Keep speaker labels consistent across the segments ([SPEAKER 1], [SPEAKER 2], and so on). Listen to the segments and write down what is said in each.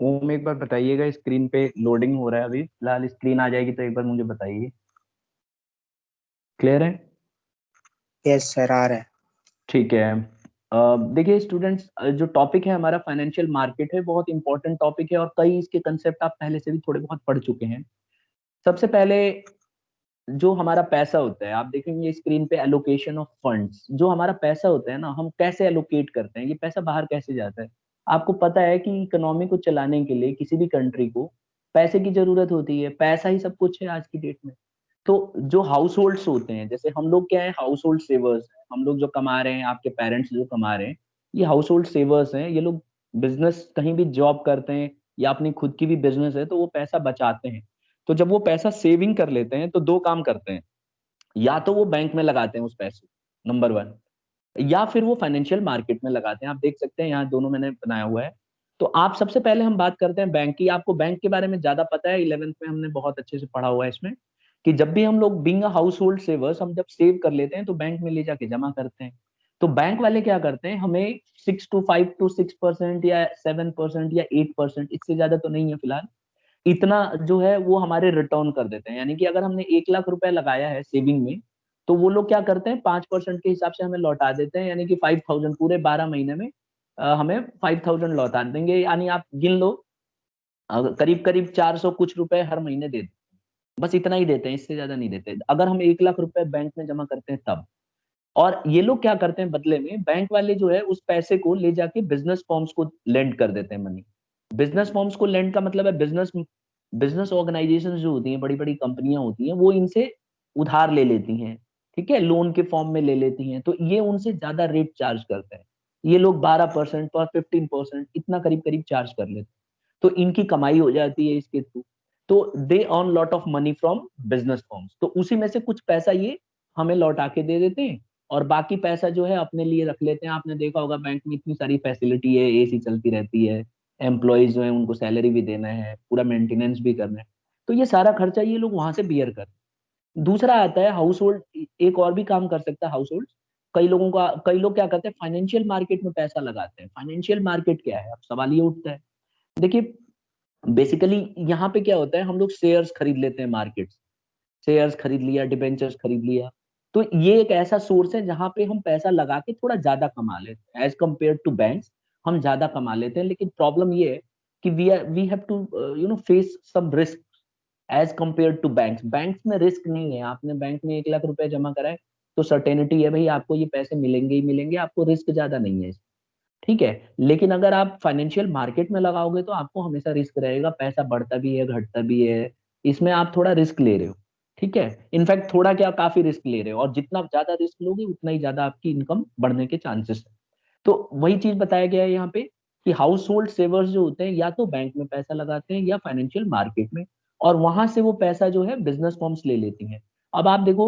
[SPEAKER 1] ओम एक बार बताइएगा, स्क्रीन पे लोडिंग हो रहा है अभी फिलहाल, स्क्रीन आ जाएगी तो एक बार मुझे बताइए। क्लियर है?
[SPEAKER 2] यस सर, आ रहा है।
[SPEAKER 1] ठीक है। देखिए स्टूडेंट्स, जो टॉपिक है हमारा फाइनेंशियल मार्केट है, बहुत इंपॉर्टेंट टॉपिक है और कई इसके कंसेप्ट आप पहले से भी थोड़े बहुत पढ़ चुके हैं। सबसे पहले जो हमारा पैसा होता है, आप देखेंगे स्क्रीन पे एलोकेशन ऑफ फंड्स, जो हमारा पैसा होता है ना, हम कैसे एलोकेट करते हैं, ये पैसा बाहर कैसे जाता है। आपको पता है कि इकोनॉमी को चलाने के लिए किसी भी कंट्री को पैसे की जरूरत होती है, पैसा ही सब कुछ है आज की डेट में। तो जो हाउस होल्ड्स होते हैं, जैसे हम लोग क्या है, हाउस होल्ड सेवर्स हैं, हम लोग जो कमा रहे हैं, आपके पेरेंट्स जो कमा रहे हैं, ये हाउस होल्ड सेवर्स हैं। ये लोग बिजनेस कहीं भी जॉब करते हैं या अपनी खुद की भी बिजनेस है तो वो पैसा बचाते हैं। तो जब वो पैसा सेविंग कर लेते हैं तो दो काम करते हैं, या तो वो बैंक में लगाते हैं उस पैसे, नंबर वन, या फिर वो फाइनेंशियल मार्केट में लगाते हैं। आप देख सकते हैं यहाँ दोनों मैंने बनाया हुआ है। तो आप सबसे पहले हम बात करते हैं बैंक की। आपको बैंक के बारे में ज्यादा पता है, 11th में हमने बहुत अच्छे से पढ़ा हुआ है इसमें, कि जब भी हम लोग बीइंग अ हाउस होल्ड सेवर्स, हम जब सेव कर लेते हैं तो बैंक में ले जाके जमा करते हैं। तो बैंक वाले क्या करते हैं, हमें 6 to 5 to 6% या 7% या 8%, इससे ज्यादा तो नहीं है फिलहाल, इतना जो है वो हमारे रिटर्न कर देते हैं। यानी कि अगर हमने 1 लाख रुपए लगाया है सेविंग में, तो वो लोग क्या करते हैं, 5% के हिसाब से हमें लौटा देते हैं, यानी कि 5,000 पूरे 12 महीने में हमें 5,000 लौटा देंगे। यानी आप गिन लो, करीब करीब 400 कुछ रुपए हर महीने देते हैं। बस इतना ही देते हैं, इससे ज्यादा नहीं देते अगर हम 1 लाख रुपए बैंक में जमा करते हैं तब। और ये लोग क्या करते हैं बदले में, बैंक वाले जो है उस पैसे को ले जाके बिजनेस फॉर्म्स को लेंड कर देते हैं मनी। बिजनेस फॉर्म्स को लेंड का मतलब है बिजनेस बिजनेस ऑर्गेनाइजेशन जो होती हैं, बड़ी बड़ी कंपनियां होती हैं, वो इनसे उधार ले लेती हैं। ठीक है, लोन के फॉर्म में ले लेती हैं, तो ये उनसे ज्यादा रेट चार्ज करते हैं। ये लोग 12% और 15% इतना करीब करीब चार्ज कर लेते हैं। तो इनकी कमाई हो जाती है इसके थ्रू। तो they earn lot of money from business forms, तो उसी में से कुछ पैसा ये हमें लौटा के दे देते हैं, और बाकी पैसा जो है अपने लिए रख लेते हैं। आपने देखा होगा बैंक में इतनी सारी फैसिलिटी है, एसी चलती रहती है, एम्प्लॉयज जो है उनको सैलरी भी देना है, पूरा मेंटेनेंस भी करना है, तो ये सारा खर्चा ये लोग वहां से बियर करते हैं। दूसरा आता है हाउस होल्ड, एक और भी काम कर सकता है हाउस होल्ड। कई लोग क्या करते हैं, फाइनेंशियल मार्केट में पैसा लगाते हैं। फाइनेंशियल मार्केट क्या है, अब सवाल ये उठता है। देखिए बेसिकली यहाँ पे क्या होता है, हम लोग शेयर्स खरीद लेते हैं मार्केट, शेयर्स खरीद लिया, डिबेंचर्स खरीद लिया। तो ये एक ऐसा सोर्स है जहां पे हम पैसा लगा के थोड़ा ज्यादा कमा लेते हैं एज कम्पेयर टू बैंक्स। हम ज्यादा कमा लेते हैं, लेकिन प्रॉब्लम ये है कि we have to face some risk as compare to banks. Banks में रिस्क नहीं है, आपने बैंक में 1 लाख रुपए जमा करा है तो सर्टेनिटी है भाई आपको ये पैसे मिलेंगे ही मिलेंगे, आपको रिस्क ज्यादा नहीं है। ठीक है, लेकिन अगर आप फाइनेंशियल मार्केट में लगाओगे तो आपको हमेशा रिस्क रहेगा, पैसा बढ़ता भी है घटता भी है, इसमें आप थोड़ा रिस्क ले रहे हो। ठीक है, इनफैक्ट थोड़ा क्या, काफी रिस्क ले रहे हो, और जितना ज्यादा रिस्क लोगे उतना ही ज्यादा आपकी इनकम बढ़ने के चांसेस है। तो वही चीज बताया गया है यहाँ पे, कि हाउस होल्ड सेवर्स जो होते हैं या तो बैंक में पैसा लगाते हैं या फाइनेंशियल मार्केट में, और वहां से वो पैसा जो है बिजनेस फॉर्म्स ले लेती हैं। अब आप देखो,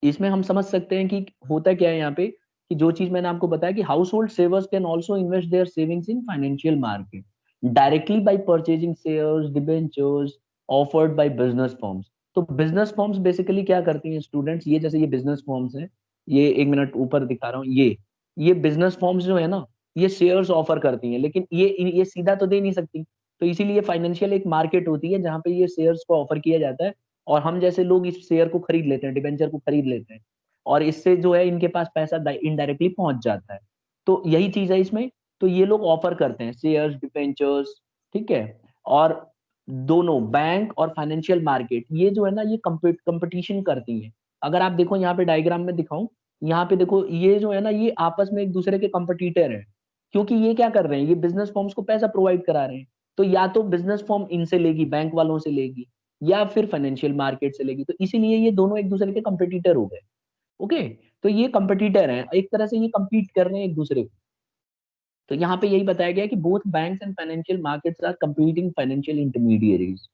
[SPEAKER 1] इसमें हम समझ सकते हैं कि होता क्या है यहाँ पे, कि जो चीज मैंने आपको बताया कि household savers can also invest their savings in financial market directly by purchasing shares, debentures offered by business firms. तो बिजनेस फर्म्स बेसिकली क्या करती हैं स्टूडेंट्स, ये जैसे ये बिजनेस फर्म्स हैं, ये 1 मिनट ऊपर दिखा रहा हूँ, ये बिजनेस फर्म्स जो है ना, ये शेयर्स ऑफर करती हैं, लेकिन ये सीधा तो दे नहीं सकती। तो इसीलिए फाइनेंशियल एक मार्केट होती है जहां पे ये शेयर्स को ऑफर किया जाता है, और हम जैसे लोग इस शेयर को खरीद लेते हैं, डिबेंचर को खरीद लेते हैं, और इससे जो है इनके पास पैसा इनडायरेक्टली पहुंच जाता है। तो यही चीज है इसमें। तो ये लोग ऑफर करते हैं शेयर्स, डिबेंचर्स। ठीक है, और दोनों बैंक और फाइनेंशियल मार्केट ये जो है ना, ये कंपटीशन करती हैं। अगर आप देखो यहाँ पे डायग्राम में दिखाऊं, यहाँ पे देखो ये जो है ना, ये आपस में एक दूसरे के कंपटीटर हैं, क्योंकि ये क्या कर रहे हैं, ये बिजनेस फॉर्म्स को पैसा प्रोवाइड करा रहे हैं। तो या तो बिजनेस फॉर्म इनसे लेगी, बैंक वालों से लेगी, या फिर फाइनेंशियल मार्केट से लेगी, तो इसीलिए ये दोनों एक दूसरे के कंपटीटर हो गए। ओके, तो ये कंपटीटर हैं, एक तरह से ये compete कर रहे हैं एक दूसरे को। तो यहाँ पे यही बताया गया कि both banks and financial markets are competing financial intermediaries.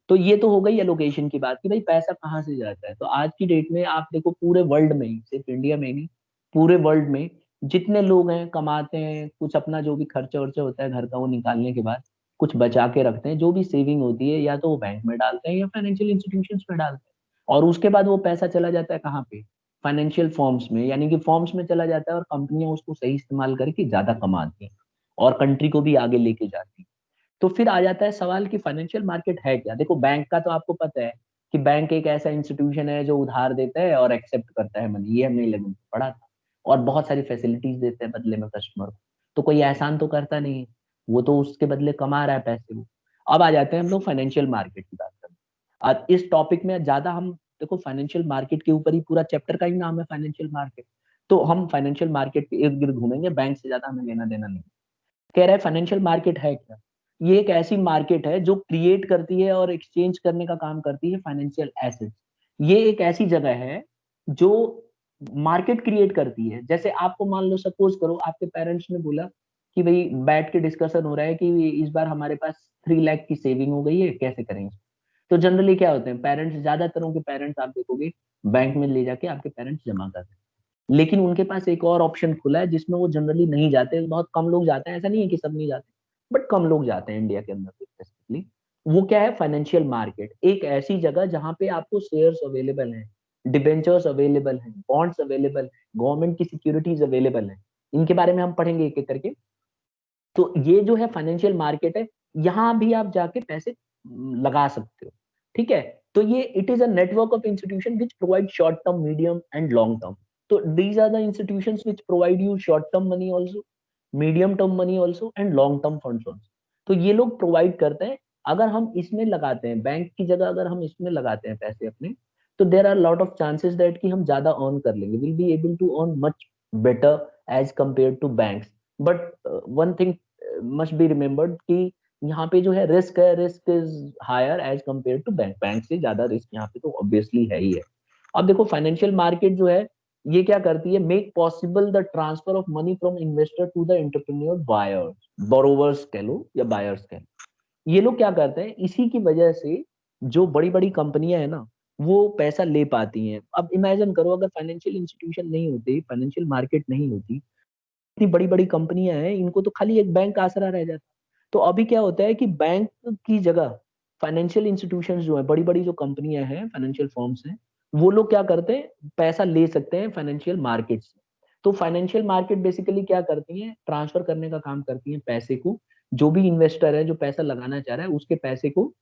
[SPEAKER 1] तो ये तो हो गई एलोकेशन की बात, कि भाई पैसा कहाँ से जाता है। तो आज की डेट में आप देखो पूरे वर्ल्ड में ही, सिर्फ इंडिया में ही नहीं, पूरे वर्ल्ड में जितने लोग हैं कमाते हैं, कुछ अपना जो भी खर्चा वर्चा होता है घर का वो निकालने के बाद कुछ बचा के रखते हैं, जो भी सेविंग होती है या तो वो बैंक में डालते हैं या फाइनेंशियल इंस्टीट्यूशंस में डालते हैं। और उसके बाद वो पैसा चला जाता है कहाँ पे, फाइनेंशियल फॉर्म्स में, यानी कि फॉर्म्स में चला जाता है, और कंपनियां उसको सही इस्तेमाल करके ज्यादा कमाती हैं और कंट्री को भी आगे लेके जाती हैं। तो फिर आ जाता है सवाल कि फाइनेंशियल मार्केट है क्या। देखो बैंक का तो आपको पता है कि बैंक एक ऐसा इंस्टीट्यूशन है जो उधार देता है और एक्सेप्ट करता है मनी, ये हमने 11 में पढ़ा था, और बहुत सारी फैसिलिटीज देते हैं बदले में कस्टमर को। तो कोई एहसान तो करता नहीं है, वो तो उसके बदले कमा रहा है पैसे वो। अब आ जाते हैं हम लोग फाइनेंशियल मार्केट की बात करने। और इस टॉपिक में ज्यादा हम, देखो फाइनेंशियल मार्केट के ऊपर ही पूरा चैप्टर का ही नाम है फाइनेंशियल मार्केट, तो हम फाइनेंशियल मार्केट के इर्द गिर्द घूमेंगे, बैंक से ज्यादा हमें लेना देना नहीं। कह रहा है फाइनेंशियल मार्केट है क्या। ये एक ऐसी मार्केट है जो क्रिएट करती है और एक्सचेंज करने का काम करती है फाइनेंशियल एसेट्स। ये एक ऐसी जगह है जो मार्केट क्रिएट करती है। जैसे आपको मान लो, सपोज करो आपके पेरेंट्स ने बोला कि भाई बैठ के डिस्कशन हो रहा है कि इस बार हमारे पास 3 लाख की सेविंग हो गई है, कैसे करेंगे। तो जनरली क्या होते हैं पेरेंट्स, ज्यादातर के पेरेंट्स आप देखोगे बैंक में ले जाके आपके पेरेंट्स जमा करते हैं। लेकिन उनके पास एक और ऑप्शन खुला है जिसमें वो जनरली नहीं जाते, बहुत कम लोग जाते हैं, ऐसा नहीं है कि सब नहीं जाते, बट कम लोग जाते हैं इंडिया के अंदर स्पेसिफिकली। वो क्या है, फाइनेंशियल मार्केट, एक ऐसी जगह जहां पे आपको शेयर्स अवेलेबल हैं, डिबेंचर्स अवेलेबल हैं, बॉन्ड्स अवेलेबल, गवर्नमेंट की सिक्योरिटीज अवेलेबल है। इनके बारे में हम पढ़ेंगे एक एक करके। तो ये जो है फाइनेंशियल मार्केट है, यहाँ भी आप जाके पैसे लगा सकते हो। ठीक है, तो ये it is a network of institution which provide short term, medium and long term. तो these are the institutions which provide you short term money also, medium term money also and long term funds also. तो ये लोग provide करते हैं। अगर हम इसमें लगाते हैं, बैंक की जगह अगर हम इसमें लगाते हैं पैसे अपने, तो there are lot of chances that कि हम ज्यादा अर्न कर लेंगे, will be able to earn much better as compare to banks. But one thing must be remembered कि यहाँ पे जो है रिस्क है, risk is higher as compare to bank, bank से ज्यादा रिस्क यहाँ पे तो ऑब्वियसली है ही है। अब देखो फाइनेंशियल मार्केट जो है ये क्या करती है, make possible the transfer of money from investor to the entrepreneur buyers, borrowers कह लो या बायर्स कह लो। ये लोग क्या करते हैं, इसी की वजह से जो बड़ी बड़ी कंपनियां है ना, वो पैसा ले पाती हैं। अब इमेजिन करो अगर फाइनेंशियल इंस्टीट्यूशन नहीं होती, फाइनेंशियल मार्केट नहीं होती, इतनी बड़ी बड़ी कंपनियां हैं, इनको तो खाली एक बैंक का आसरा रह जाता। तो अभी क्या होता है कि बैंक की जगह फाइनेंशियल इंस्टीट्यूशंस जो है, बड़ी बड़ी जो कंपनियां हैं, फाइनेंशियल फर्म्स हैं, वो लोग क्या करते हैं, पैसा ले सकते हैं फाइनेंशियल मार्केट से। तो फाइनेंशियल मार्केट बेसिकली क्या करती है, ट्रांसफर करने का काम करती है पैसे को। जो भी इन्वेस्टर है जो पैसा लगाना चाह रहा है, उसके पैसे को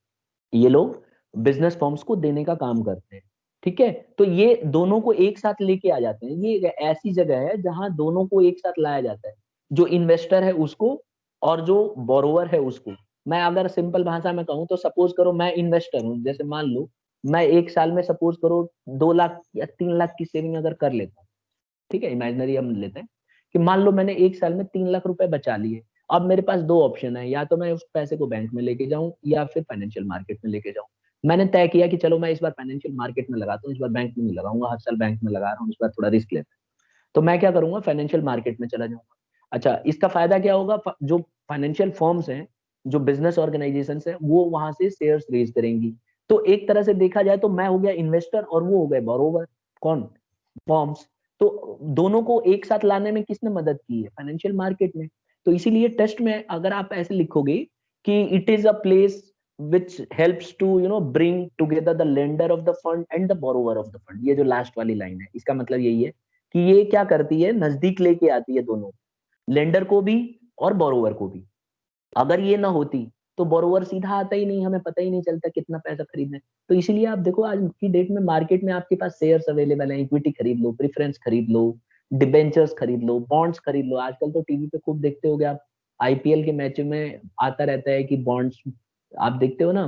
[SPEAKER 1] ये लोग बिजनेस फर्म्स को देने का काम करते हैं। ठीक है, तो ये दोनों को एक साथ लेके आ जाते हैं। ये एक ऐसी जगह है जहां दोनों को एक साथ लाया जाता है, जो इन्वेस्टर है उसको और जो बोरोवर है उसको। मैं अगर सिंपल भाषा में कहूँ तो सपोज करो मैं इन्वेस्टर हूँ, जैसे मान लो मैं एक साल में सपोज करो 2 लाख या 3 लाख की सेविंग अगर कर लेता हूँ। ठीक है, इमेजिनरी हम लेते हैं कि मान लो मैंने एक साल में 3 लाख रुपए बचा लिए। अब मेरे पास दो ऑप्शन है, या तो मैं उस पैसे को बैंक में लेके जाऊं या फिर फाइनेंशियल मार्केट में लेके जाऊं। मैंने तय किया कि चलो मैं इस बार फाइनेंशियल मार्केट में लगाता हूँ, इस बार बैंक में नहीं लगाऊंगा, हर साल बैंक में लगा रहा हूँ, इस बार थोड़ा रिस्क लेता हूँ। तो मैं क्या करूंगा, फाइनेंशियल मार्केट में चला जाऊंगा। अच्छा, इसका फायदा क्या होगा, जो फाइनेंशियल फर्म्स हैं, जो बिजनेस ऑर्गेनाइजेशन है, वो वहां से शेयर्स रेज करेंगी। तो एक तरह से देखा जाए तो मैं हो गया इन्वेस्टर और वो हो गए बोरोवर, कौन, फॉर्म्स। तो दोनों को एक साथ लाने में किसने मदद की है, फाइनेंशियल मार्केट ने। तो इसीलिए टेस्ट में अगर आप ऐसे लिखोगे कि it is a place which helps to bring together the lender of the fund and the borrower of the fund, ये जो लास्ट वाली लाइन है इसका मतलब यही है कि ये क्या करती है, नजदीक लेके आती है दोनों, लेंडर को भी और बोरोवर को भी। अगर ये ना होती तो बोरोवर सीधा आता ही नहीं, हमें पता ही नहीं चलता कितना पैसा खरीदना है। तो इसीलिए आप देखो आज की डेट में मार्केट में आपके पास शेयर्स अवेलेबल है, इक्विटी खरीद लो, प्रेफरेंस खरीद लो, डिबेंचर्स खरीद लो, बॉन्ड्स खरीद लो। आजकल तो टीवी पे खूब देखते होगे आप, आईपीएल के मैच में आता रहता है कि बॉन्ड्स आप देखते हो ना,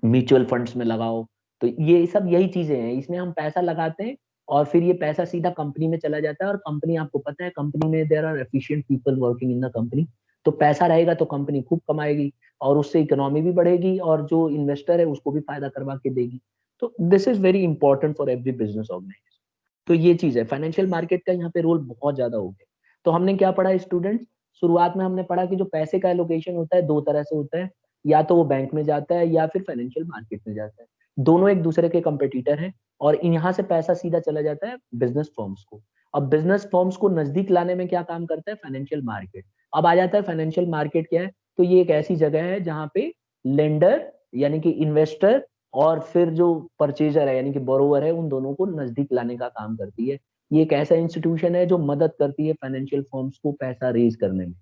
[SPEAKER 1] म्यूचुअल फंड्स में लगाओ। तो ये सब यही चीजें हैं, इसमें हम पैसा लगाते हैं और फिर ये पैसा सीधा कंपनी में चला जाता है। और कंपनी, आपको पता है कंपनी में there are efficient people working in the company. तो पैसा रहेगा तो कंपनी खूब कमाएगी और उससे इकोनॉमी भी बढ़ेगी और जो इन्वेस्टर है उसको भी फायदा करवा के देगी। तो this is very important for every business organisation. तो ये चीज है, फाइनेंशियल मार्केट का यहाँ पे रोल बहुत ज्यादा हो गया। तो हमने क्या पढ़ा स्टूडेंट्स, शुरुआत में हमने पढ़ा कि जो पैसे का एलोकेशन होता है दो तरह से होता है, या तो वो बैंक में जाता है या फिर फाइनेंशियल मार्केट में जाता है। दोनों एक दूसरे के कंपेटिटर हैं और यहाँ से पैसा सीधा चला जाता है बिजनेस फर्म्स को। अब बिजनेस फर्म्स को नजदीक लाने में क्या काम करता है, फाइनेंशियल मार्केट। अब आ जाता है फाइनेंशियल मार्केट क्या है, तो ये एक ऐसी जगह है जहाँ पे लेंडर यानी कि इन्वेस्टर और फिर जो परचेजर है यानी कि बोरोवर है, उन दोनों को नजदीक लाने का काम करती है। ये एक ऐसा इंस्टीट्यूशन है जो मदद करती है फाइनेंशियल फर्म्स को पैसा रेज करने में।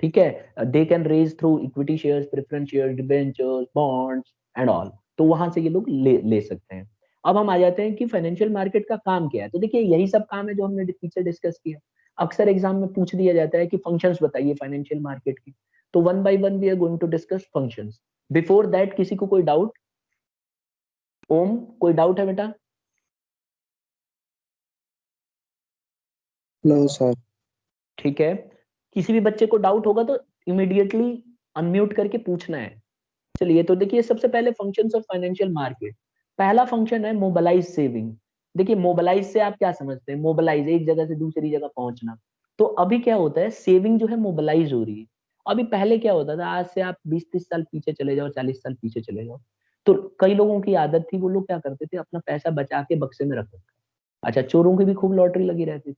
[SPEAKER 1] ठीक है, they can raise through equity shares, preference shares, debentures, bonds and all. तो वहां से ये लोग ले सकते हैं। अब हम आ जाते हैं कि फाइनेंशियल मार्केट का काम क्या है। तो देखिए यही सब काम है जो हमने पीछे डिस्कस किया। अक्सर एग्जाम में पूछ दिया जाता है कि फंक्शंस बताइए फाइनेंशियल मार्केट के। तो one by one we are going to discuss functions. Before that किसी को कोई डाउट? ओम, कोई डाउट है बेटा?
[SPEAKER 2] No sir.
[SPEAKER 1] ठीक है, किसी भी बच्चे को डाउट होगा तो इमीडिएटली अनम्यूट करके पूछना है। चलिए, तो देखिए सबसे पहले फंक्शंस ऑफ फाइनेंशियल मार्केट। पहला फंक्शन है मोबालाइज सेविंग। देखिए मोबालाइज से आप क्या समझते हैं? मोबालाइज, एक जगह से दूसरी जगह पहुंचना। तो अभी क्या होता है, सेविंग जो है मोबालाइज हो रही है। अभी पहले क्या होता था, आज से आप 20-30 साल पीछे चले जाओ, 40 साल पीछे चले जाओ, तो कई लोगों की आदत थी, वो लोग क्या करते थे, अपना पैसा बचा के बक्से में रखते थे। अच्छा, चोरों की भी खूब लॉटरी लगी रहती थी,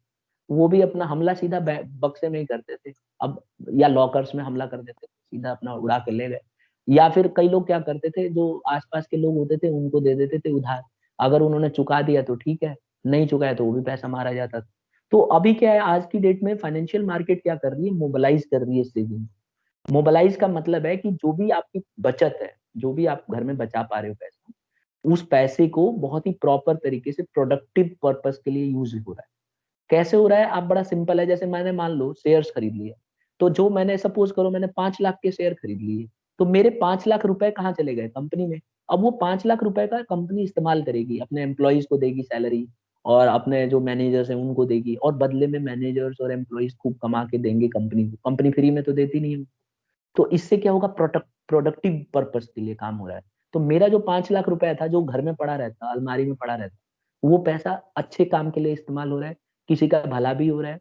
[SPEAKER 1] वो भी अपना हमला सीधा बक्से में ही करते थे। अब या लॉकर्स में हमला कर देते थे, सीधा अपना उड़ा के ले गए। या फिर कई लोग क्या करते थे, जो आसपास के लोग होते थे उनको दे देते थे उधार। अगर उन्होंने चुका दिया तो ठीक है, नहीं चुकाया तो वो भी पैसा मारा जाता था। तो अभी क्या है, आज की डेट में फाइनेंशियल मार्केट क्या कर रही है, मोबिलाइज कर रही है सेविंग। मोबिलाइज का मतलब है कि जो भी आपकी बचत है, जो भी आप घर में बचा पा रहे हो पैसा, उस पैसे को बहुत ही प्रॉपर तरीके से प्रोडक्टिव पर्पस के लिए यूज हो रहा है। कैसे हो रहा है? आप, बड़ा सिंपल है, जैसे मैंने मान लो शेयर्स खरीद लिए, तो जो मैंने, सपोज करो मैंने 5 लाख के शेयर खरीद लिए, तो मेरे 5 लाख रुपए कहाँ चले गए? कंपनी में। अब वो 5 लाख रुपए का कंपनी इस्तेमाल करेगी, अपने एम्प्लॉयज को देगी सैलरी, और अपने जो मैनेजर्स हैं उनको देगी, और बदले में मैनेजर्स और एम्प्लॉयज खूब कमा के देंगे कंपनी को। कंपनी फ्री में तो देती नहीं है। तो इससे क्या होगा, प्रोडक्टिव पर्पस के लिए काम हो रहा है। तो मेरा जो 5 लाख रुपए था, जो घर में पड़ा रहता, अलमारी में पड़ा रहता, वो पैसा अच्छे काम के लिए इस्तेमाल हो रहा है, किसी का भला भी हो रहा है,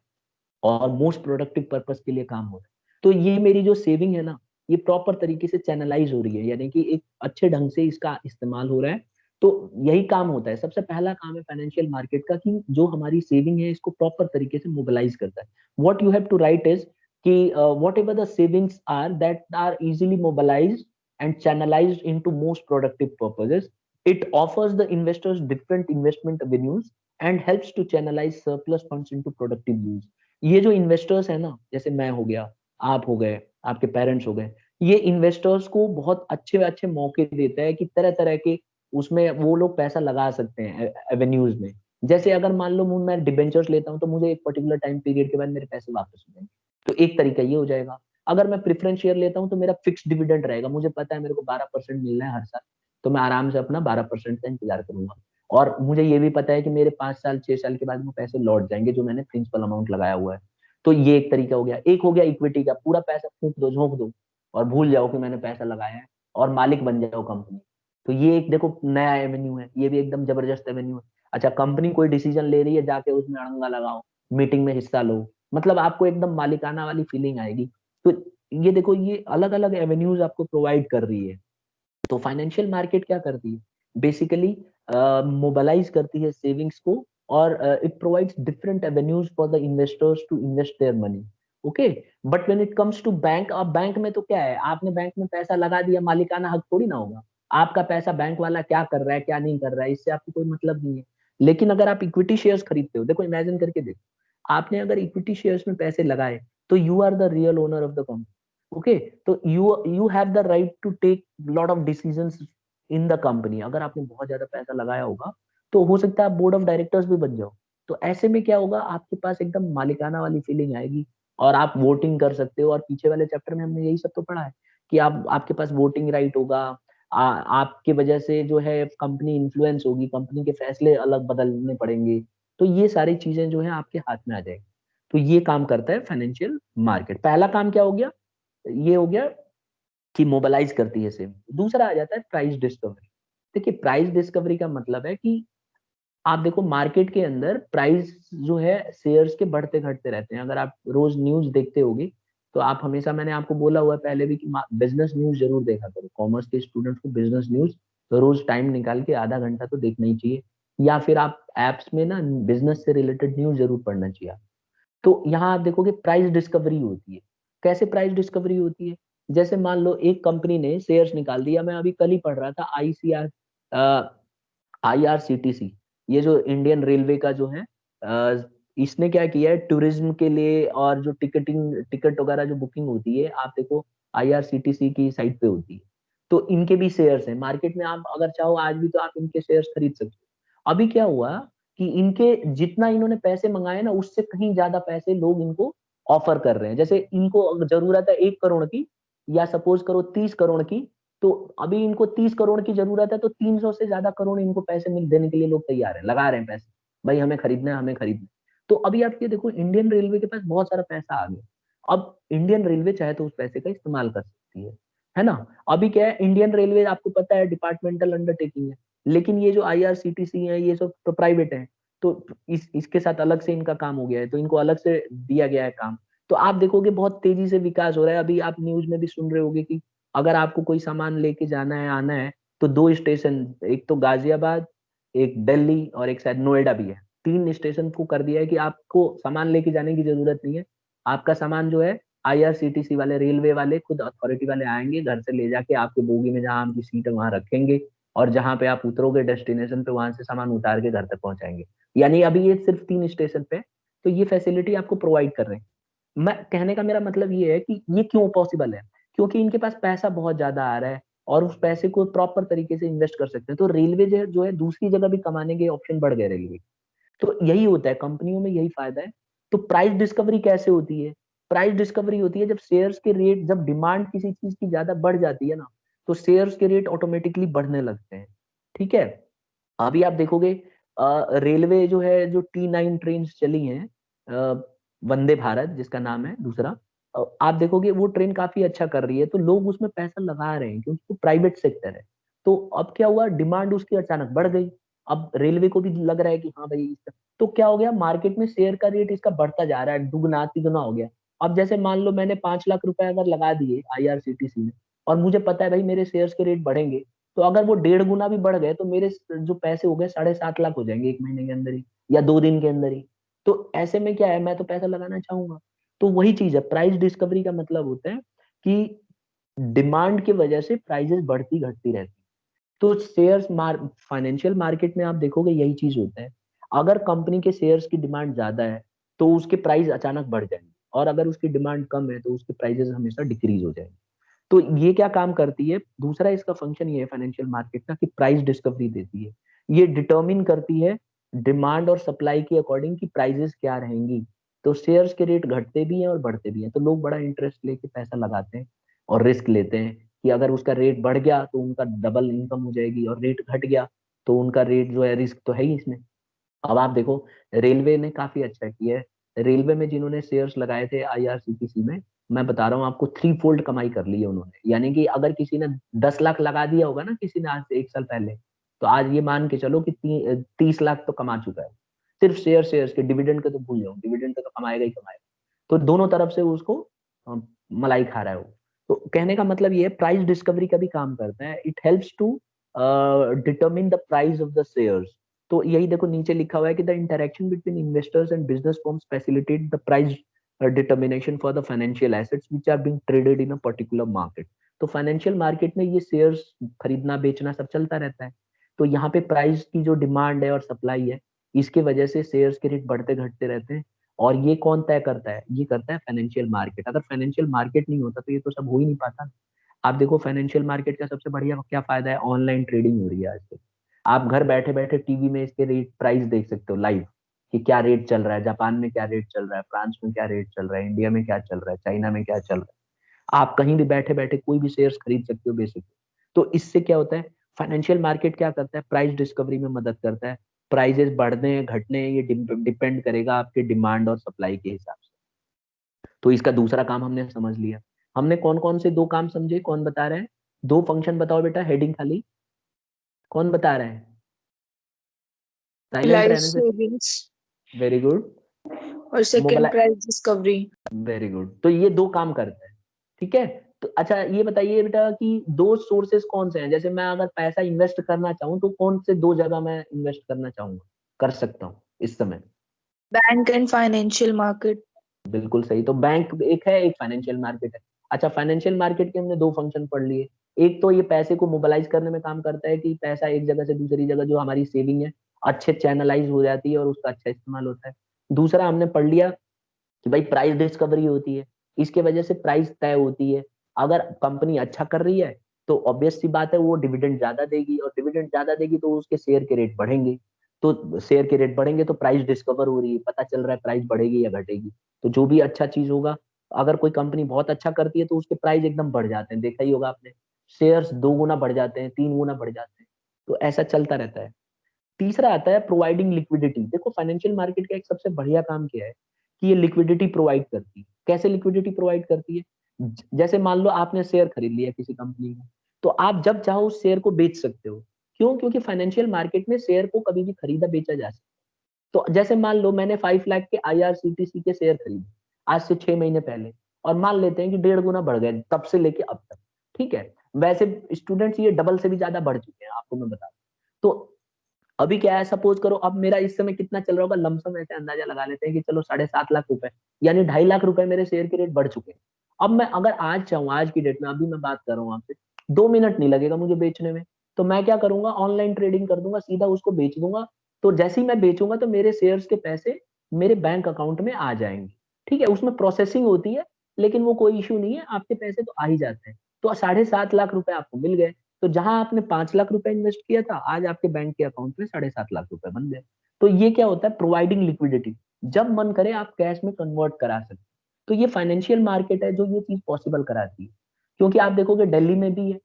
[SPEAKER 1] और मोस्ट प्रोडक्टिव पर्पस के लिए काम हो रहा है। तो ये मेरी जो सेविंग है ना, ये प्रॉपर तरीके से चैनलाइज हो रही है, यानी कि एक अच्छे ढंग से इसका इस्तेमाल हो रहा है। तो यही काम होता है, सबसे पहला काम है फाइनेंशियल मार्केट का, कि जो हमारी सेविंग है इसको प्रॉपर तरीके से मोबिलाइज करता है। What you have to write is कि whatever the savings are that are easily mobilised and channelized into most productive purposes. It offers the investors different investment avenues and helps to channelize surplus funds into productive use. ये जो investors है ना, जैसे मैं हो गया, आप हो गए, आपके पेरेंट्स हो गए, ये इन्वेस्टर्स को बहुत अच्छे अच्छे मौके देता है कि तरह तरह के उसमें वो लोग पैसा लगा सकते हैं एवेन्यूज में। जैसे अगर मान लो मैं डिबेंचर्स लेता हूँ, तो मुझे एक पर्टिकुलर टाइम पीरियड के बाद मेरे पैसे वापस हो जाएंगे। तो एक तरीका ये हो जाएगा। अगर मैं प्रेफरेंस शेयर लेता हूँ, तो मेरा फिक्स डिविडेंड रहेगा, मुझे पता है मेरे को 12% मिलना है हर साल, तो मैं आराम से अपना 12% का इंतजार करूंगा। और मुझे ये भी पता है कि मेरे 5 साल 6 साल के बाद वो पैसे लौट जाएंगे जो मैंने प्रिंसिपल अमाउंट लगाया हुआ है। तो ये एक तरीका हो गया। एक हो गया इक्विटी का, पूरा पैसा फूंक दो, झोंक दो, और भूल जाओ कि मैंने पैसा लगाया है, और मालिक बन जाओ कंपनी। तो ये एक देखो नया एवेन्यू है, ये भी एकदम जबरदस्त एवेन्यू है। अच्छा, कंपनी कोई डिसीजन ले रही है, जाके उसमें अड़ंगा लगाओ, मीटिंग में हिस्सा लो, मतलब आपको एकदम मालिकाना वाली फीलिंग आएगी। तो ये देखो, ये अलग अलग एवेन्यूज आपको प्रोवाइड कर रही है। तो फाइनेंशियल मार्केट क्या करती है, बेसिकली मोबालाइज करती है सेविंग्स को, और it provides different avenues for the investors to invest their money. Okay, but when it comes to bank, अब बैंक में तो क्या है, आपने बैंक में पैसा लगा दिया, मालिकाना हक थोड़ी ना होगा। आपका पैसा बैंक वाला क्या कर रहा है क्या नहीं कर रहा है, इससे आपको कोई मतलब नहीं है। लेकिन अगर आप इक्विटी शेयर्स खरीदते हो, देखो इमेजिन करके देखो, आपने अगर इक्विटी शेयर्स में पैसे लगाए, तो you are the real owner of the company. Okay, तो you have the right to take lot of decisions in the company. अगर आपने बहुत ज्यादा पैसा लगाया होगा, तो हो सकता है आप बोर्ड ऑफ डायरेक्टर्स भी बन जाओ। तो ऐसे में क्या होगा, आपके पास एकदम मालिकाना वाली फीलिंग आएगी, और आप वोटिंग कर सकते हो। और पीछे वाले चैप्टर में हमने यही सब तो पढ़ा है कि आप, आपके पास वोटिंग राइट होगा। आपके वजह से जो है कंपनी इन्फ्लुएंस होगी, कंपनी के फैसले अलग बदलने पड़ेंगे। तो ये सारी चीजें जो है आपके हाथ में आ जाएगी। तो ये काम करता है फाइनेंशियल मार्केट। पहला काम क्या हो गया, ये हो गया कि मोबालाइज करती है सेम। दूसरा आ जाता है प्राइस डिस्कवरी। देखिए प्राइस डिस्कवरी का मतलब है कि आप देखो मार्केट के अंदर प्राइस जो है शेयर्स के बढ़ते घटते रहते हैं। अगर आप रोज न्यूज देखते होगे, तो आप हमेशा, मैंने आपको बोला हुआ है पहले भी कि बिजनेस न्यूज जरूर देखा करो। कॉमर्स के स्टूडेंट्स को बिजनेस न्यूज तो रोज टाइम निकाल के आधा घंटा तो देखना ही चाहिए। या फिर आप एप्स में ना बिजनेस से रिलेटेड न्यूज जरूर पढ़ना चाहिए। तो यहाँ आप देखोगे प्राइस डिस्कवरी होती है। कैसे प्राइस डिस्कवरी होती है? जैसे मान लो एक कंपनी ने शेयर्स निकाल दिया, मैं अभी कल ही पढ़ रहा था, आईआरसीटीसी, ये जो इंडियन रेलवे का जो है इसने क्या किया है टूरिज्म के लिए, और जो टिकट वगैरह जो बुकिंग होती है आप देखो आईआरसीटीसी की साइट पे होती है, तो इनके भी शेयर्स हैं मार्केट में। आप अगर चाहो आज भी तो आप इनके शेयर्स खरीद सकते हो। अभी क्या हुआ कि इनके जितना इन्होंने पैसे मंगाए ना उससे कहीं ज्यादा पैसे लोग इनको ऑफर कर रहे हैं। जैसे इनको अगर जरूरत है 1 करोड़ की, या सपोज करो 30 करोड़ की, तो अभी इनको 30 करोड़ की जरूरत है, तो 300 से ज्यादा करोड़ इनको पैसे मिल देने के लिए लोग तैयार है, लगा रहे हैं पैसे, भाई हमें खरीदना है, हमें खरीदना है। तो अभी आप ये देखो इंडियन रेलवे के पास बहुत सारा पैसा आ गया। अब इंडियन रेलवे चाहे तो उस पैसे का इस्तेमाल कर सकती है ना। अभी क्या है इंडियन रेलवे आपको पता है डिपार्टमेंटल अंडरटेकिंग है, लेकिन ये जो आईआरसीटीसी है ये सब तो प्राइवेट है, तो इसके साथ अलग से इनका काम हो गया है, तो इनको अलग से दिया गया है काम। तो आप देखोगे बहुत तेजी से विकास हो रहा है। अभी आप न्यूज में भी सुन रहे होगे कि अगर आपको कोई सामान लेके जाना है आना है, तो 2 स्टेशन, एक तो गाजियाबाद, एक दिल्ली और एक शायद नोएडा भी है, 3 स्टेशन को कर दिया है कि आपको सामान लेके जाने की जरूरत नहीं है। आपका सामान जो है आईआरसीटीसी वाले, रेलवे वाले, खुद अथॉरिटी वाले आएंगे घर से ले जाके आपके बोगी में जहां आपकी सीट है वहां रखेंगे, और जहां पे आप उतरोगे डेस्टिनेशन पे वहां से सामान उतार के घर तक पहुंचाएंगे। यानी अभी ये सिर्फ 3 स्टेशन पे है, तो ये फैसिलिटी आपको प्रोवाइड कर रहे हैं। मैं कहने का मेरा मतलब ये है कि ये क्यों पॉसिबल है, क्योंकि इनके पास पैसा बहुत ज्यादा आ रहा है और उस पैसे को प्रॉपर तरीके से इन्वेस्ट कर सकते हैं। तो रेलवे जो है दूसरी जगह भी कमाने के ऑप्शन बढ़ गए रेलवे। तो यही होता है कंपनियों में, यही फायदा है। तो प्राइस डिस्कवरी कैसे होती है? प्राइस डिस्कवरी होती है जब शेयर्स के रेट, जब डिमांड किसी चीज की ज्यादा बढ़ जाती है ना, तो शेयर्स के रेट ऑटोमेटिकली बढ़ने लगते हैं। ठीक है। अभी आप देखोगे रेलवे जो है, जो T9 ट्रेन चली हैं, वंदे भारत जिसका नाम है दूसरा, आप देखोगे वो ट्रेन काफी अच्छा कर रही है, तो लोग उसमें पैसा लगा रहे हैं क्योंकि वो प्राइवेट सेक्टर है। तो अब क्या हुआ, डिमांड उसकी अचानक बढ़ गई। अब रेलवे को भी लग रहा है कि हाँ भाई तो क्या हो गया, मार्केट में शेयर का रेट इसका बढ़ता जा रहा है, दुगना तिगुना हो गया। अब जैसे मान लो मैंने 5 लाख रुपए अगर लगा दिए आईआरसीटीसी में, और मुझे पता है भाई मेरे शेयर्स के रेट बढ़ेंगे, तो अगर वो 1.5 गुना भी बढ़ गए तो मेरे जो पैसे हो गए 7.5 लाख हो जाएंगे 1 महीने के अंदर ही, या 2 दिन के अंदर ही। तो ऐसे में क्या है, मैं तो पैसा लगाना चाहूंगा। तो वही चीज है, प्राइस डिस्कवरी का मतलब होता है कि डिमांड की वजह से प्राइजेस बढ़ती घटती रहती। तो शेयर्स फाइनेंशियल मार्केट में आप देखोगे यही चीज होता है। अगर कंपनी के शेयर्स की डिमांड ज्यादा है तो उसके प्राइस अचानक बढ़ जाएंगे, और अगर उसकी डिमांड कम है तो उसके प्राइसेस हमेशा डिक्रीज हो जाएंगे। तो ये क्या काम करती है, दूसरा इसका फंक्शन ये है फाइनेंशियल मार्केट का, कि प्राइस डिस्कवरी देती है। ये डिटर्मिन करती है डिमांड और सप्लाई के अकॉर्डिंग कि प्राइसेस क्या रहेंगी। तो शेयर्स के रेट घटते भी हैं और बढ़ते भी हैं, तो लोग बड़ा इंटरेस्ट लेके पैसा लगाते हैं और रिस्क लेते हैं कि अगर उसका रेट बढ़ गया तो उनका डबल इनकम हो जाएगी, और रेट घट गया तो उनका रेट जो है, रिस्क तो है ही इसमें। अब आप देखो रेलवे ने काफी अच्छा किया है। रेलवे में जिन्होंने शेयर्स लगाए थे आईआरसीटीसी में, मैं बता रहा हूँ आपको 3 फोल्ड कमाई कर ली है उन्होंने। यानी कि अगर किसी ने 10 लाख लगा दिया होगा ना किसी ने आज से 1 साल पहले, तो आज ये मान के चलो कि 30 लाख तो कमा चुका है। सिर्फ शेयर्स के, डिविडेंड के तो भूल जाओ, डिविडेंड के तो कमाएगा ही कमाएगा। तो दोनों तरफ से उसको अ, मलाई खा रहा है वो। तो कहने का मतलब ये है प्राइस डिस्कवरी का भी काम करता है, it helps to determine the price of the shares. तो यही देखो नीचे लिखा हुआ है कि the interaction between investors and business firms facilitate the price determination for the financial assets which are being traded in a particular market. तो financial market में ये शेयर्स खरीदना बेचना सब चलता रहता है। तो यहाँ पे प्राइस की जो डिमांड है और सप्लाई है, इसके वजह से शेयर्स के रेट बढ़ते घटते रहते हैं। और ये कौन तय करता है, ये करता है फाइनेंशियल मार्केट। अगर फाइनेंशियल मार्केट नहीं होता तो ये तो सब हो ही नहीं पाता। आप देखो फाइनेंशियल मार्केट का सबसे बढ़िया क्या फायदा है, ऑनलाइन ट्रेडिंग हो रही है आजकल। आप घर बैठे बैठे टीवी में इसके रेट प्राइस देख सकते हो लाइव, कि क्या रेट चल रहा है, जापान में क्या रेट चल रहा है, फ्रांस में क्या रेट चल रहा है, इंडिया में क्या चल रहा है, चाइना में क्या चल रहा है। आप कहीं भी बैठे बैठे कोई भी शेयर्स खरीद सकते हो बेच सकते हो। तो इससे क्या होता है, फाइनेंशियल मार्केट क्या करता है, प्राइस डिस्कवरी में मदद करता है। प्राइजेस बढ़ने हैं घटने हैं ये डिपेंड करेगा आपके डिमांड और सप्लाई के हिसाब से। तो इसका दूसरा काम हमने समझ लिया। हमने कौन कौन से 2 काम समझे, कौन बता रहे हैं? 2 फंक्शन बताओ बेटा, हेडिंग खाली कौन बता रहे हैं? साइलेंट
[SPEAKER 2] लाइफ
[SPEAKER 1] रहने से।
[SPEAKER 2] Savings
[SPEAKER 1] very good.
[SPEAKER 2] और second
[SPEAKER 1] mobile.
[SPEAKER 2] Price discovery.
[SPEAKER 1] Very good, तो ये 2 काम करते हैं। ठीक है। तो अच्छा ये बताइए बेटा कि 2 सोर्सेस कौन से हैं, जैसे मैं अगर पैसा इन्वेस्ट करना चाहूँ तो कौन से 2 जगह मैं इन्वेस्ट करना चाहूंगा, कर सकता हूँ इस समय?
[SPEAKER 2] Bank and financial market.
[SPEAKER 1] बिल्कुल सही, तो बैंक एक है, एक फाइनेंशियल मार्केट है। अच्छा फाइनेंशियल मार्केट के हमने 2 फंक्शन पढ़ लिए। एक तो ये पैसे को मोबिलाइज करने में काम करता है, कि पैसा एक जगह से दूसरी जगह जो हमारी सेविंग है अच्छे चैनलाइज हो जाती है और उसका अच्छा इस्तेमाल होता है। दूसरा हमने पढ़ लिया कि भाई प्राइस डिस्कवरी होती है, इसके वजह से प्राइस तय होती है। अगर कंपनी अच्छा कर रही है तो ऑब्वियस सी बात है वो डिविडेंड ज्यादा देगी, और डिविडेंड ज्यादा देगी तो उसके शेयर के रेट बढ़ेंगे। तो शेयर के रेट बढ़ेंगे तो प्राइस डिस्कवर हो रही है, पता चल रहा है प्राइस बढ़ेगी या घटेगी। तो जो भी अच्छा चीज होगा, अगर कोई कंपनी बहुत अच्छा करती है तो उसके प्राइस एकदम बढ़ जाते हैं, देखा ही होगा आपने। शेयर्स 2 गुना बढ़ जाते हैं, 3 गुना बढ़ जाते हैं। तो ऐसा चलता रहता है। तीसरा आता है प्रोवाइडिंग लिक्विडिटी। देखो फाइनेंशियल मार्केट का एक सबसे बढ़िया काम क्या है कि ये लिक्विडिटी प्रोवाइड करती है। कैसे लिक्विडिटी प्रोवाइड करती है? जैसे मान लो आपने शेयर खरीद लिया किसी कंपनी में, तो आप जब चाहो उस शेयर को बेच सकते हो। क्यों? क्योंकि फाइनेंशियल मार्केट में शेयर को कभी भी खरीदा बेचा जा सकता है। तो जैसे मान लो मैंने 5 लाख के आईआरसीटीसी के शेयर खरीदे आज से 6 महीने पहले, और मान लेते हैं कि 1.5 गुना बढ़ गए तब से लेके अब तक। ठीक है, वैसे स्टूडेंट्स ये डबल से भी ज्यादा बढ़ चुके हैं, आपको मैं बता दूं। तो अभी क्या है, सपोज करो अब मेरा इस समय कितना चल रहा होगा, लमसम ऐसे अंदाजा लगा लेते हैं कि चलो 7.5 लाख रुपए, यानी 2.5 लाख रुपए मेरे शेयर के रेट बढ़ चुके हैं। अब मैं अगर आज चाहूँ, आज की डेट में अभी मैं बात कर रहा हूँ आपसे, 2 मिनट नहीं लगेगा मुझे बेचने में। तो मैं क्या करूंगा, ऑनलाइन ट्रेडिंग कर दूंगा, सीधा उसको बेच दूंगा। तो जैसे ही मैं बेचूंगा तो मेरे शेयर्स के पैसे मेरे बैंक अकाउंट में आ जाएंगे। ठीक है, उसमें प्रोसेसिंग होती है, लेकिन वो कोई इश्यू नहीं है, आपके पैसे तो आ ही जाते हैं। तो 7.5 लाख रुपए आपको मिल गए। तो जहां आपने 5 लाख रुपए इन्वेस्ट किया था, आज आपके बैंक के अकाउंट में 7.5 लाख रुपए बन गए। तो ये क्या होता है, प्रोवाइडिंग लिक्विडिटी। जब मन करे आप कैश में कन्वर्ट करा सकते। तो ये फाइनेंशियल मार्केट है जो ये चीज पॉसिबल कराती है। क्योंकि आप देखोगे दिल्ली में भी है,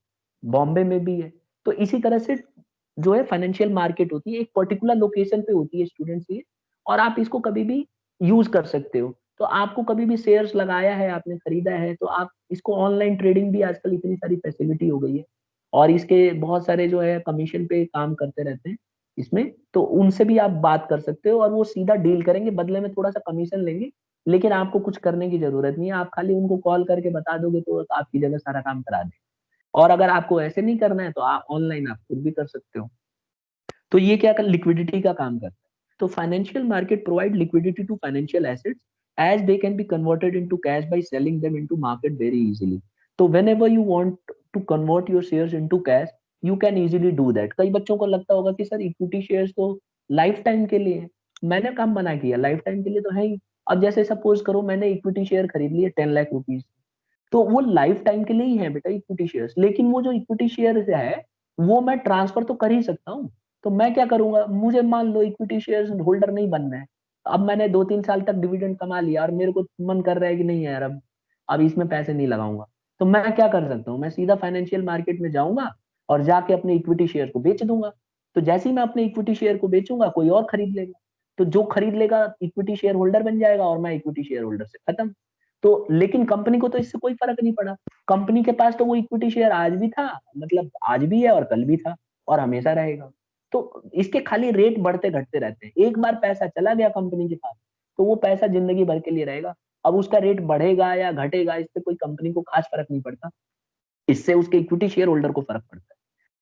[SPEAKER 1] बॉम्बे में भी है। तो इसी तरह से जो है फाइनेंशियल मार्केट होती है, एक पर्टिकुलर लोकेशन पे होती है स्टूडेंट्स ये, और आप इसको कभी भी यूज कर सकते हो। तो आपको कभी भी शेयर्स लगाया है, आपने खरीदा है, तो आप इसको ऑनलाइन ट्रेडिंग भी आजकल इतनी सारी फैसिलिटी हो गई है, और इसके बहुत सारे जो है कमीशन पे काम करते रहते हैं इसमें, तो उनसे भी आप बात कर सकते हो और वो सीधा डील करेंगे, बदले में थोड़ा सा कमीशन लेंगे। लेकिन आपको कुछ करने की जरूरत नहीं है, आप खाली उनको कॉल करके बता दोगे तो आपकी जगह सारा काम करा दें। और अगर आपको ऐसे नहीं करना है तो आप ऑनलाइन आप खुद भी कर सकते हो। तो ये क्या कर लिक्विडिटी का काम करता है। तो financial market provide liquidity to financial assets as they can be converted into cash by selling them into market very easily. तो whenever you want to convert your shares into cash, you can easily do that. कई बच्चों को लगता होगा कि sir equity shares तो life time के लिए है। मैंने कब मना किया, लाइफ टाइम के लिए तो है ही। अब जैसे सपोज करो मैंने इक्विटी शेयर खरीद लिए 10 लाख रुपीज, तो वो लाइफ टाइम के लिए ही है बेटा इक्विटी शेयर्स। लेकिन वो जो इक्विटी शेयर है वो मैं ट्रांसफर तो कर ही सकता हूँ। तो मैं क्या करूंगा, मुझे मान लो इक्विटी शेयर्स होल्डर नहीं बनना है, अब मैंने 2-3 साल तक डिविडेंड कमा लिया और मेरे को मन कर रहा है कि नहीं यार, अब इसमें पैसे नहीं लगाऊंगा। तो मैं क्या कर सकता हूँ, मैं सीधा फाइनेंशियल मार्केट में जाऊंगा और जाके अपने इक्विटी शेयर को बेच दूंगा। तो जैसे ही मैं अपने इक्विटी शेयर को बेचूंगा कोई और खरीद लेगा। तो जो खरीद लेगा इक्विटी शेयर होल्डर बन जाएगा और मैं इक्विटी शेयर होल्डर से खत्म। तो लेकिन कंपनी को तो इससे कोई फर्क नहीं पड़ा। कंपनी के पास तो वो इक्विटी शेयर आज भी था, मतलब आज भी है और कल भी था और हमेशा रहेगा। तो इसके खाली रेट बढ़ते घटते रहते हैं। एक बार पैसा चला गया कंपनी के पास तो वो पैसा जिंदगी भर के लिए रहेगा। अब उसका रेट बढ़ेगा या घटेगा इससे कोई कंपनी को खास फर्क नहीं पड़ता, इससे उसके इक्विटी शेयर होल्डर को फर्क पड़ता है।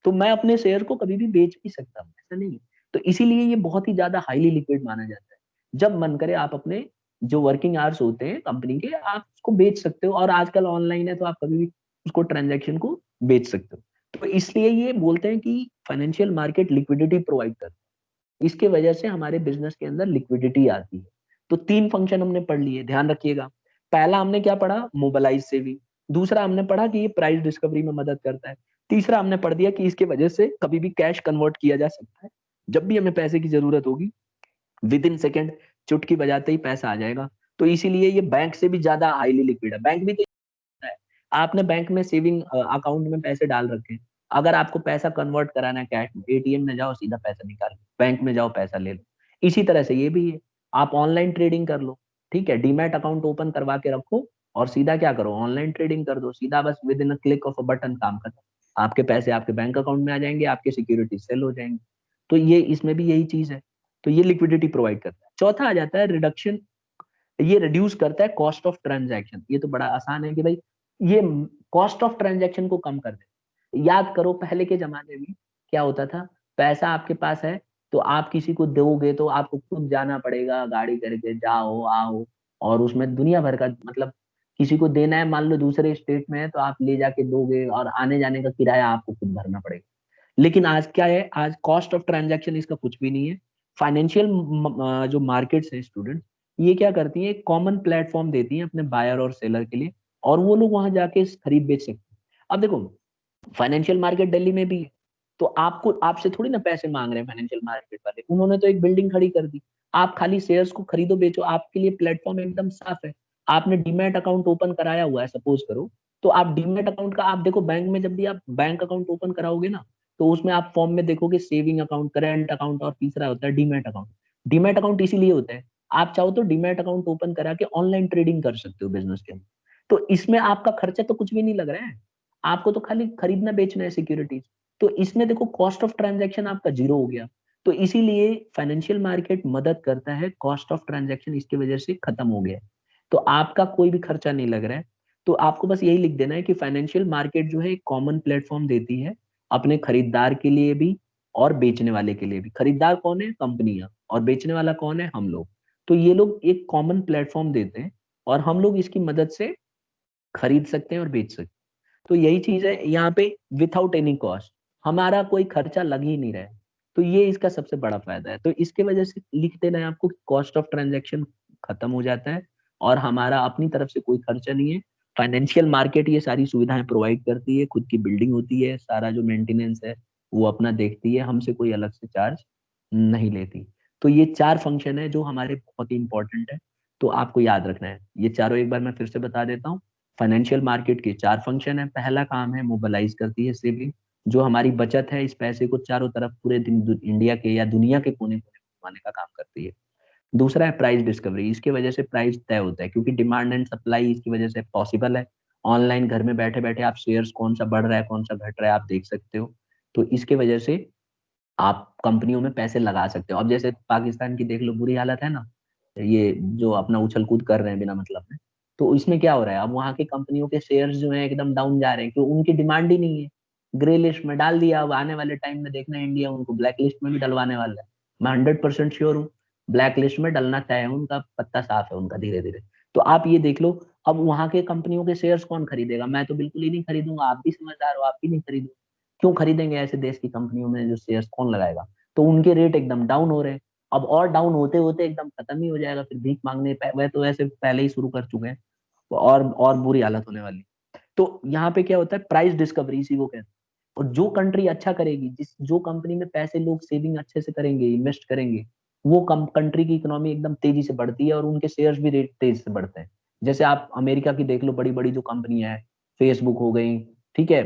[SPEAKER 1] तो मैं अपने शेयर को कभी भी बेच भी सकता हूँ, ऐसा नहीं है। तो इसीलिए ये बहुत ही ज्यादा हाईली लिक्विड माना जाता है। जब मन करे आप अपने जो वर्किंग आवर्स होते हैं कंपनी के, आप उसको बेच सकते हो, और आजकल ऑनलाइन है तो आप कभी भी उसको ट्रांजेक्शन को बेच सकते हो। तो इसलिए ये बोलते हैं कि फाइनेंशियल मार्केट लिक्विडिटी प्रोवाइड करता है। इसके वजह से हमारे बिजनेस के अंदर लिक्विडिटी आती है। तो 3 फंक्शन हमने पढ़ लिए, ध्यान रखिएगा। पहला हमने क्या पढ़ा, मोबाइलाइज सेविंग। दूसरा हमने पढ़ा कि ये प्राइस डिस्कवरी में मदद करता है। तीसरा हमने पढ़ दिया कि इसके वजह से कभी भी कैश कन्वर्ट किया जा सकता है। जब भी हमें पैसे की जरूरत होगी विद इन सेकेंड चुटकी बजाते ही पैसा आ जाएगा। तो इसीलिए ये बैंक से भी ज्यादा हाईली लिक्विड है। बैंक भी तो है, आपने बैंक में सेविंग अकाउंट में पैसे डाल रखे हैं, अगर आपको पैसा कन्वर्ट कराना है कैश में, एटीएम में जाओ सीधा पैसा निकालो, बैंक में जाओ पैसा ले लो। इसी तरह से ये भी है, आप ऑनलाइन ट्रेडिंग कर लो। ठीक है, डीमैट अकाउंट ओपन करवा के रखो और सीधा क्या करो, ऑनलाइन ट्रेडिंग कर दो सीधा, बस with in a click of a button काम खत्म। आपके पैसे आपके बैंक अकाउंट में आ जाएंगे, आपके सिक्योरिटी सेल हो जाएंगे। तो ये इसमें भी यही चीज है। तो ये लिक्विडिटी प्रोवाइड करता है। चौथा आ जाता है रिडक्शन, ये रिड्यूस करता है कॉस्ट ऑफ ट्रांजैक्शन। ये तो बड़ा आसान है कि भाई ये कॉस्ट ऑफ ट्रांजैक्शन को कम कर दे। याद करो पहले के जमाने में क्या होता था, पैसा आपके पास है तो आप किसी को दोगे तो आपको खुद जाना पड़ेगा, गाड़ी करके जाओ आओ, और उसमें दुनिया भर का मतलब किसी को देना है, मान लो दूसरे स्टेट में है तो आप ले जाके दोगे और आने जाने का किराया आपको खुद भरना पड़ेगा। लेकिन आज क्या है, आज कॉस्ट ऑफ ट्रांजैक्शन इसका कुछ भी नहीं है। फाइनेंशियल जो मार्केट्स है स्टूडेंट, ये क्या करती है, एक कॉमन प्लेटफॉर्म देती है अपने बायर और सेलर के लिए, और वो लोग वहां जाके खरीद बेच सकते हैं। अब देखो, फाइनेंशियल मार्केट दिल्ली में भी है, तो आपको आपसे थोड़ी ना पैसे मांग रहे हैं फाइनेंशियल मार्केट वाले, उन्होंने तो एक बिल्डिंग खड़ी कर दी। आप खाली शेयर्स को खरीदो बेचो, आपके लिए प्लेटफॉर्म एकदम साफ है। आपने डीमैट अकाउंट ओपन कराया हुआ है सपोज करो, तो आप डीमैट अकाउंट का, आप देखो बैंक में जब भी आप बैंक अकाउंट ओपन कराओगे ना, तो उसमें आप फॉर्म में देखोगे सेविंग अकाउंट, करेंट अकाउंट, और तीसरा होता है डीमैट अकाउंट। डीमैट अकाउंट इसीलिए होता है, आप चाहो तो डीमैट अकाउंट ओपन करा के ऑनलाइन ट्रेडिंग कर सकते हो बिजनेस के अंदर। तो इसमें आपका खर्चा तो कुछ भी नहीं लग रहा है, आपको तो खाली खरीदना बेचना है सिक्योरिटीज। तो इसमें देखो कॉस्ट ऑफ ट्रांजैक्शन आपका जीरो हो गया। तो इसीलिए फाइनेंशियल मार्केट मदद करता है, कॉस्ट ऑफ ट्रांजैक्शन इसकी वजह से खत्म हो गया है। तो आपका कोई भी खर्चा नहीं लग रहा है। तो आपको बस यही लिख देना है कि फाइनेंशियल मार्केट जो है एक कॉमन प्लेटफॉर्म देती है अपने खरीदार के लिए भी और बेचने वाले के लिए भी। खरीदार कौन है, कंपनियां, और बेचने वाला कौन है, हम लोग। तो ये लोग एक कॉमन प्लेटफॉर्म देते हैं, और हम लोग इसकी मदद से खरीद सकते हैं और बेच सकते हैं। तो यही चीज है यहाँ पे, विथआउट एनी कॉस्ट, हमारा कोई खर्चा लग ही नहीं रहा है। तो ये इसका सबसे बड़ा फायदा है। तो इसके वजह से लिख देना है आपको, कॉस्ट ऑफ ट्रांजैक्शन खत्म हो जाता है, और हमारा अपनी तरफ से कोई खर्चा नहीं है। फाइनेंशियल मार्केट ये सारी सुविधाएं प्रोवाइड करती है, खुद की बिल्डिंग होती है, सारा जो मेंटेनेंस है वो अपना देखती है, हमसे कोई अलग से चार्ज नहीं लेती। तो ये चार फंक्शन है जो हमारे बहुत ही इंपॉर्टेंट है, तो आपको याद रखना है ये चारों। एक बार मैं फिर से बता देता हूँ। फाइनेंशियल मार्केट के चार फंक्शन है। पहला काम है मोबिलाइज करती है सेविंग, जो हमारी बचत है, इस पैसे को चारों तरफ पूरे दिन इंडिया के या दुनिया के कोने कोने में घुमाने का काम करती है। दूसरा है प्राइस डिस्कवरी, इसके वजह से प्राइस तय होता है, क्योंकि डिमांड एंड सप्लाई इसकी वजह से पॉसिबल है। ऑनलाइन घर में बैठे बैठे आप शेयर्स कौन सा बढ़ रहा है कौन सा घट रहा है आप देख सकते हो। तो इसके वजह से आप कंपनियों में पैसे लगा सकते हो। अब जैसे पाकिस्तान की देख लो, बुरी हालत है ना, ये जो अपना उछल कूद कर रहे हैं बिना मतलब में। तो इसमें क्या हो रहा है, अब वहां की कंपनियों के शेयर्स जो है एकदम डाउन जा रहे हैं, क्योंकि उनकी डिमांड ही नहीं है। ग्रे लिस्ट में डाल दिया, अब आने वाले टाइम में देखना इंडिया उनको ब्लैक लिस्ट में भी डलवाने वाला है। मैं 100% श्योर हूँ, ब्लैक लिस्ट में डलना तय है, उनका पत्ता साफ है उनका धीरे धीरे। तो आप ये देख लो, अब वहां के कंपनियों के शेयर्स कौन खरीदेगा, मैं तो बिल्कुल ही नहीं खरीदूंगा, आप भी समझदार हो, आप भी नहीं खरीदोगे। क्यों खरीदेंगे ऐसे देश की कंपनियों में जो शेयर्स कौन लगाएगा। तो उनके रेट एकदम डाउन हो रहे हैं। अब और डाउन होते होते एकदम खत्म ही हो जाएगा, फिर भीख मांगने वह तो ऐसे पहले ही शुरू कर चुके हैं, तो और बुरी हालत होने वाली। तो यहाँ पे क्या होता है, प्राइस डिस्कवरी इसी को कहते हैं। और जो कंट्री अच्छा करेगी, जिस जो कंपनी में पैसे लोग सेविंग अच्छे से करेंगे, इन्वेस्ट करेंगे, वो कंट्री की इकोनॉमी एकदम तेजी से बढ़ती है, और उनके शेयर्स भी रेट तेजी से बढ़ते हैं। जैसे आप अमेरिका की देख लो, बड़ी बड़ी जो कंपनियां हैं, फेसबुक हो गई, ठीक है,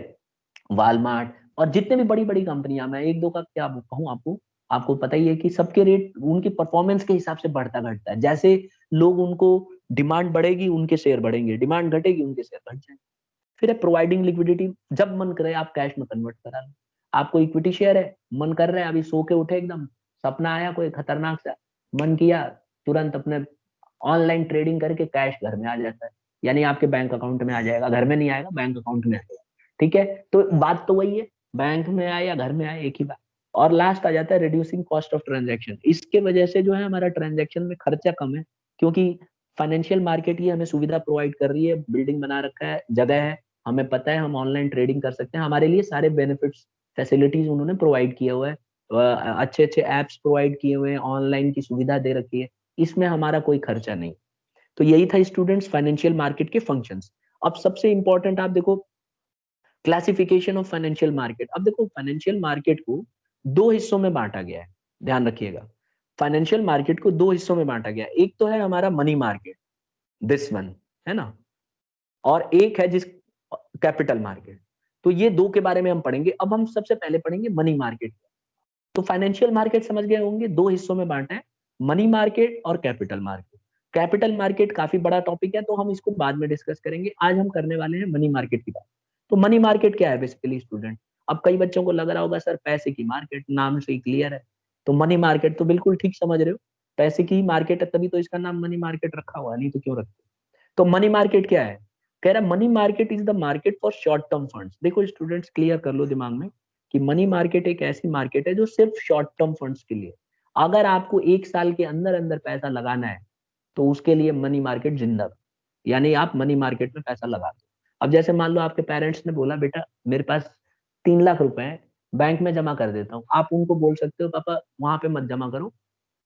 [SPEAKER 1] वालमार्ट, और जितने भी बड़ी बड़ी कंपनियां, मैं एक दो का क्या कहूँ आपको, आपको पता ही है कि सबके रेट उनकी परफॉर्मेंस के हिसाब से बढ़ता घटता है। जैसे लोग उनको, डिमांड बढ़ेगी उनके शेयर बढ़ेंगे, डिमांड घटेगी उनके शेयर घट जाएंगे। फिर है प्रोवाइडिंग लिक्विडिटी, जब मन करे आप कैश में कन्वर्ट करा लो। आपको इक्विटी शेयर है, मन कर रहा है अभी सो के उठे एकदम, सपना आया कोई खतरनाक सा, मन किया, तुरंत अपने ऑनलाइन ट्रेडिंग करके कैश घर में आ जाता है, यानी आपके बैंक अकाउंट में आ जाएगा, घर में नहीं आएगा, बैंक अकाउंट में आएगा। ठीक है, तो बात तो वही है, बैंक में आए या घर में आए एक ही बात। और लास्ट आ जाता है रिड्यूसिंग कॉस्ट ऑफ ट्रांजेक्शन, इसके वजह से जो है हमारा ट्रांजेक्शन में खर्चा कम है, क्योंकि फाइनेंशियल मार्केट ही हमें सुविधा प्रोवाइड कर रही है, बिल्डिंग बना रखा है, जगह है, हमें पता है हम ऑनलाइन ट्रेडिंग कर सकते हैं, हमारे लिए सारे बेनिफिट्स फैसिलिटीज उन्होंने प्रोवाइड किए हुए हैं, अच्छे अच्छे एप्स प्रोवाइड किए हुए हैं, ऑनलाइन की सुविधा दे रखी है, इसमें हमारा कोई खर्चा नहीं। तो यही था स्टूडेंट्स फाइनेंशियल मार्केट के फंक्शंस। अब सबसे इंपॉर्टेंट आप देखो, क्लासिफिकेशन ऑफ फाइनेंशियल मार्केट। अब देखो फाइनेंशियल मार्केट को दो हिस्सों में बांटा गया है, ध्यान रखिएगा। फाइनेंशियल मार्केट को दो हिस्सों में बांटा गया है, एक तो है हमारा मनी मार्केट, दिस वन, है ना, और एक है जिस कैपिटल मार्केट। तो ये दो के बारे में हम पढ़ेंगे। अब हम सबसे पहले पढ़ेंगे मनी मार्केट। तो फाइनेंशियल मार्केट समझ गए होंगे, दो हिस्सों में बांटा है, मनी मार्केट और कैपिटल मार्केट। कैपिटल मार्केट काफी बड़ा टॉपिक है, तो हम इसको बाद में डिस्कस करेंगे, आज हम करने वाले हैं मनी मार्केट की बात। तो मनी मार्केट क्या है बेसिकली स्टूडेंट, अब कई बच्चों को लग रहा होगा सर पैसे की मार्केट, नाम से ही क्लियर है। तो मनी मार्केट तो बिल्कुल ठीक समझ रहे हो, पैसे की मार्केट है, तभी तो इसका नाम मनी मार्केट रखा हुआ है, नहीं तो क्यों रखते। तो मनी मार्केट क्या है, कह रहा money market is the market for short term funds. देखो स्टूडेंट्स क्लियर कर लो दिमाग में कि मनी मार्केट एक ऐसी मार्केट है जो सिर्फ शॉर्ट टर्म फंड्स के लिए, अगर आपको एक साल के अंदर अंदर पैसा लगाना है तो उसके लिए मनी मार्केट जिंदाबाद, यानी आप मनी मार्केट में पैसा लगा दो। अब जैसे मान लो आपके पेरेंट्स ने बोला बेटा मेरे पास 3 लाख रुपए हैं, बैंक में जमा कर देता हूँ, आप उनको बोल सकते हो पापा वहां पे मत जमा करो,